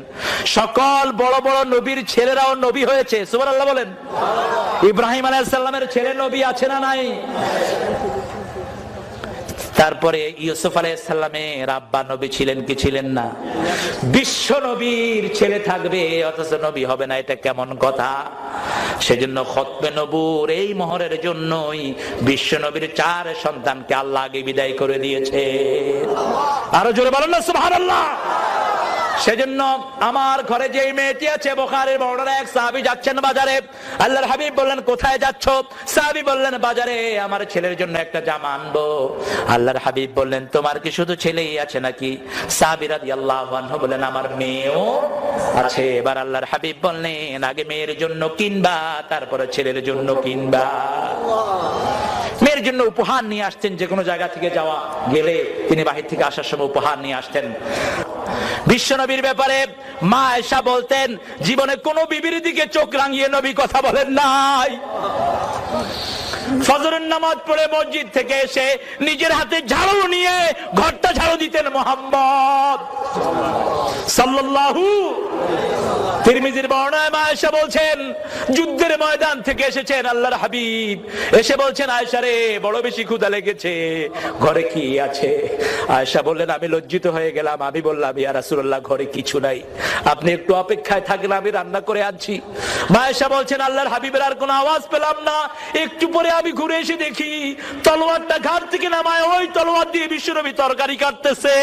S1: সকল বড় বড় নবীর ছেলেরাও নবী হয়েছে, সুবহানাল্লাহ বলেন। ইব্রাহিম আলাইহিস সালামের ছেলে নবী আছে না নাই? তারপরে ইউসুফ আলাইহিস সালামের আব্বা নবী ছিলেন কি ছিলেন না? বিশ্ব নবীর ছেলে থাকবে অথচ নবী হবে না, এটা কেমন কথা? সেজন্য খতমে নবুর এই মোহরের জন্যই বিশ্ব নবীর 4 সন্তানকে আল্লাহ আগে বিদায় করে দিয়েছে। আরো জোরে বলেন না সুবহানাল্লাহ। সেজন্য আমার ঘরে যে মেয়েটি আছে, বুখারীর বর্ণনা, এক সাহাবী যাচ্ছেন বাজারে। আল্লাহর হাবিব বললেন, কোথায় যাচ্ছ? সাহাবী বললেন, বাজারে আমার ছেলের জন্য একটা জামা আনবো। আল্লাহর হাবিব বললেন, তোমার কি শুধু ছেলেই আছে নাকি? সাহাবী রাদিয়াল্লাহু আনহু বললেন, আমার মেয়েও আছে। এবার আল্লাহর হাবিব বললেন, আগে মেয়ের জন্য কিনবা, তারপরে ছেলের জন্য কিনবা। মেয়ের জন্য উপহার নিয়ে আসতেন, যে কোনো জায়গা থেকে যাওয়া গেলে তিনি বাহির থেকে আসার সময় উপহার নিয়ে আসতেন। বিশ্বনবীর ব্যাপারে মা আয়েশা বলতেন, জীবনে কোন বিবির দিকে চোখ রাঙিয়ে নবী কথা বলেন নাই। ফজরের নামাজ পড়ে মসজিদ থেকে এসে নিজের হাতে ঝাড়ু নিয়ে ঘরটা ঝাড়ু দিতেন মুহাম্মদ সাল্লাল্লাহু। তিরমিজির বর্ণনায় মা আয়েশা বলছেন, যুদ্ধের ময়দান থেকে এসেছেন আল্লাহর হাবিব, এসে বলছেন, আয়েশা রে, বড় বেশি ক্ষুধা লেগেছে, ঘরে কি আছে? আয়েশা বললেন, আমি লজ্জিত হয়ে গেলাম। আমি বললাম, ইয়া রাসূলুল্লাহ, ঘরে কিছু নাই, আপনি একটু অপেক্ষায় থাকলে আমি রান্না করে আনছি। মা আয়েশা বলছেন, আল্লাহর হাবিবের আর কোনো আওয়াজ পেলাম না। একটু পরে আমি ঘুরে এসে দেখি তলোয়ারটা ঘাট থেকে নামায়, ওই তলোয়ার দিয়ে বিশ্বনবী তরকারি কাটতেছে।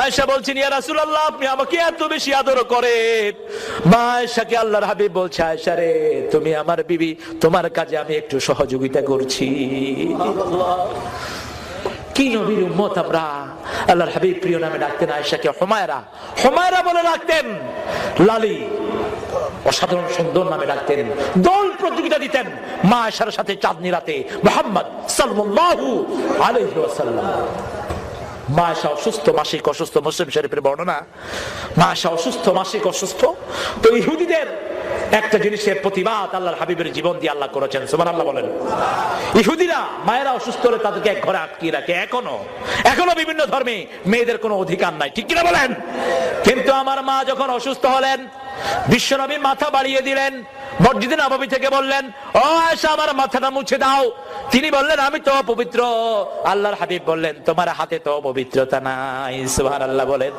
S1: আয়েশা বলছেন, ইয়া রাসূলুল্লাহ, আপনি আমাকে এত বেশি আদর করেন। মা আয়েশাকে আল্লাহর হাবিব বলছে, আয়েশা রে, তুমি আমার বিবি, তোমার কাজে আমি একটু সহযোগিতা করছি। কি নবীর উম্মত আমরা! আল্লাহর হাবিব প্রিয় নামে ডাকতেন আয়েশাকে হুমায়রা, হুমায়রা বলে ডাকতেন। লালি, অসাধারণ সুন্দর নামে ডাকতেন। দৌড় প্রতিযোগিতা দিতেন মা আয়েশার সাথে চাঁদনি রাতে মুহাম্মদ সাল্লাল্লাহু আলাইহি ওয়াসাল্লাম। মা আয়েশা অসুস্থ, মাসিক অসুস্থ, মুসলিম শরীফের বর্ণনা। মা আয়েশা অসুস্থ, মাসিক অসুস্থ। তো ইহুদিদের একটা জিনিসের প্রতিবাদ আল্লাহর হাবিবের জীবন দিয়ে আল্লাহ করেছেন, সুবহানাল্লাহ বলেন। ইহুদিরা মায়েরা অসুস্থ হলে তাদেরকে এক ঘরে আটকিয়ে রাখে। এখনো বিভিন্ন ধর্মে মেয়েদের কোনো অধিকার নাই, ঠিক কিনা বলেন? কিন্তু আমার মা যখন অসুস্থ হলেন, বিশ্বনবী মাথা বাড়িয়ে দিলেন, মসজিদে নববী থেকে বললেন, ও আয়েশা, আমার মাথাটা মুছে দাও। তিনি বললেন আমি তো পবিত্র। আল্লাহর হাবিব বললেন তোমার হাতে তো পবিত্রতা নাই। সুবহানাল্লাহ বলেন।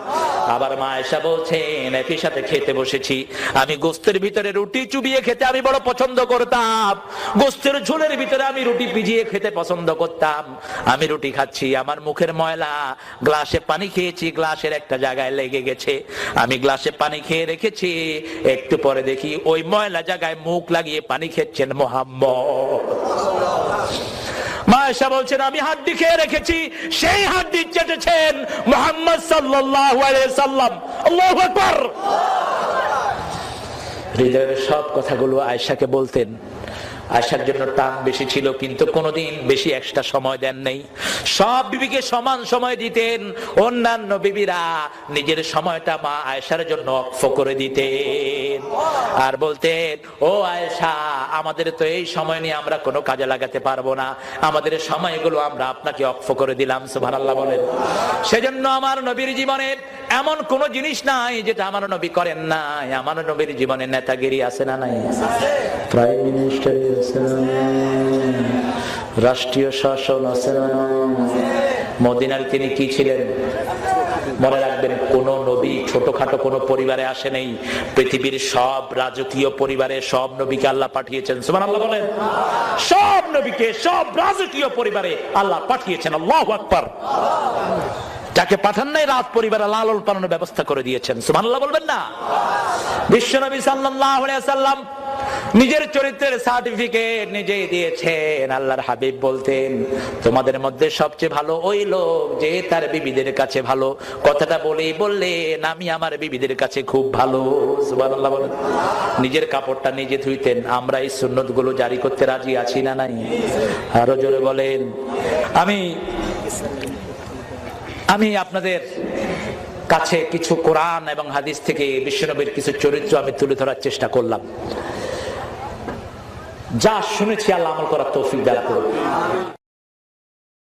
S1: আবার মা আয়েশা বলছেন একই সাথে খেতে বসেছি, আমি গোস্তের ভিতরে রুটি চুবিয়ে খেতে আমি বড় পছন্দ করতাম, গোস্তের ঝোলের ভিতরে আমি রুটি ভিজিয়ে খেতে পছন্দ করতাম। আমি রুটি খাচ্ছি, আমার মুখের ময়লা, গ্লাসে পানি খেয়েছি, গ্লাসের একটা জায়গায় লেগে গেছে, আমি গ্লাসে পানি খেয়ে রেখেছি, একটু পরে দেখি ওই ময়লা জায়গায় মুখ লাগিয়ে পানি খেচ্ছেন মুহাম্মদ। মা আয়েশা বলছেন আমি হাড্ডি খেয়ে রেখেছি, সেই হাড্ডি চেটেছেন মুহাম্মদ সাল্লাল্লাহু আলাইহি সাল্লাম। আল্লাহু আকবার। হৃদয়ের সব কথাগুলো আয়েশাকে বলতেন। আয়েশার জন্য টান বেশি ছিল, কিন্তু কোনোদিন বেশি এক্সট্রা সময় দেন নেই। সব বিবিকে সমান সময় দিতেন। অন্যান্য বিবিরা নিজের সময়টা মা আয়েশার জন্য অক্ফ করে দিতেন আর বলতেন ও আয়েশা, আমাদের তো এই সময় নিয়ে আমরা কোনো কাজে লাগাতে পারবো না, আমাদের সময়গুলো আমরা আপনাকে অক্ফ করে দিলাম। সুবহানাল্লাহ বলেন। সেজন্য আমার নবীর জীবনে এমন কোন জিনিস নাই যেটা আমার নবী করেন নাই। আমার নবীর জীবনে নেতাগিরি আছে না নাই? প্রাইম মিনিস্টার আছে না? রাষ্ট্রীয় শাসন আছে না? মদিনার তিনি কি ছিলেন? মনে রাখবেন, কোন নবী ছোটখাটো কোন পরিবারে আসে নাই। পৃথিবীর সব রাজকীয় পরিবারে সব নবীকে আল্লাহ পাঠিয়েছেন। সুবহানাল্লাহ বলেন। সব নবীকে সব রাজকীয় পরিবারে আল্লাহ পাঠিয়েছেন। আল্লাহু আকবার। যাকে পাঠান নাই রাত পরিবারে লালন পালনের ব্যবস্থা করে দিয়েছেন। সুবহানাল্লাহ বলবেন না? বিশ্বনবী সাল্লাল্লাহু আলাইহি ওয়াসাল্লাম নিজের চরিত্রের সার্টিফিকেট নিজেই দিয়েছেন। আল্লাহর হাবিব বলতেন তোমাদের মধ্যে সবচেয়ে ভালো ওই লোক যে তার বিবিদের কাছে ভালো। কথাটা বললেন আমি আমার বিবিদের কাছে খুব ভালো। সুবহানাল্লাহ বলেন। নিজের কাপড়টা নিজে ধুইতেন। আমরা এই সুন্নত গুলো জারি করতে রাজি আছি না নাই? আরো জোরে বলেন। আমি আপনাদের কাছে কিছু কোরআন এবং হাদিস থেকে বিশ্বনবীর কিছু চরিত্র আমি তুলে ধরার চেষ্টা করলাম। যা শুনেছি আল্লাহ আমল করার তৌফিক দান করুন।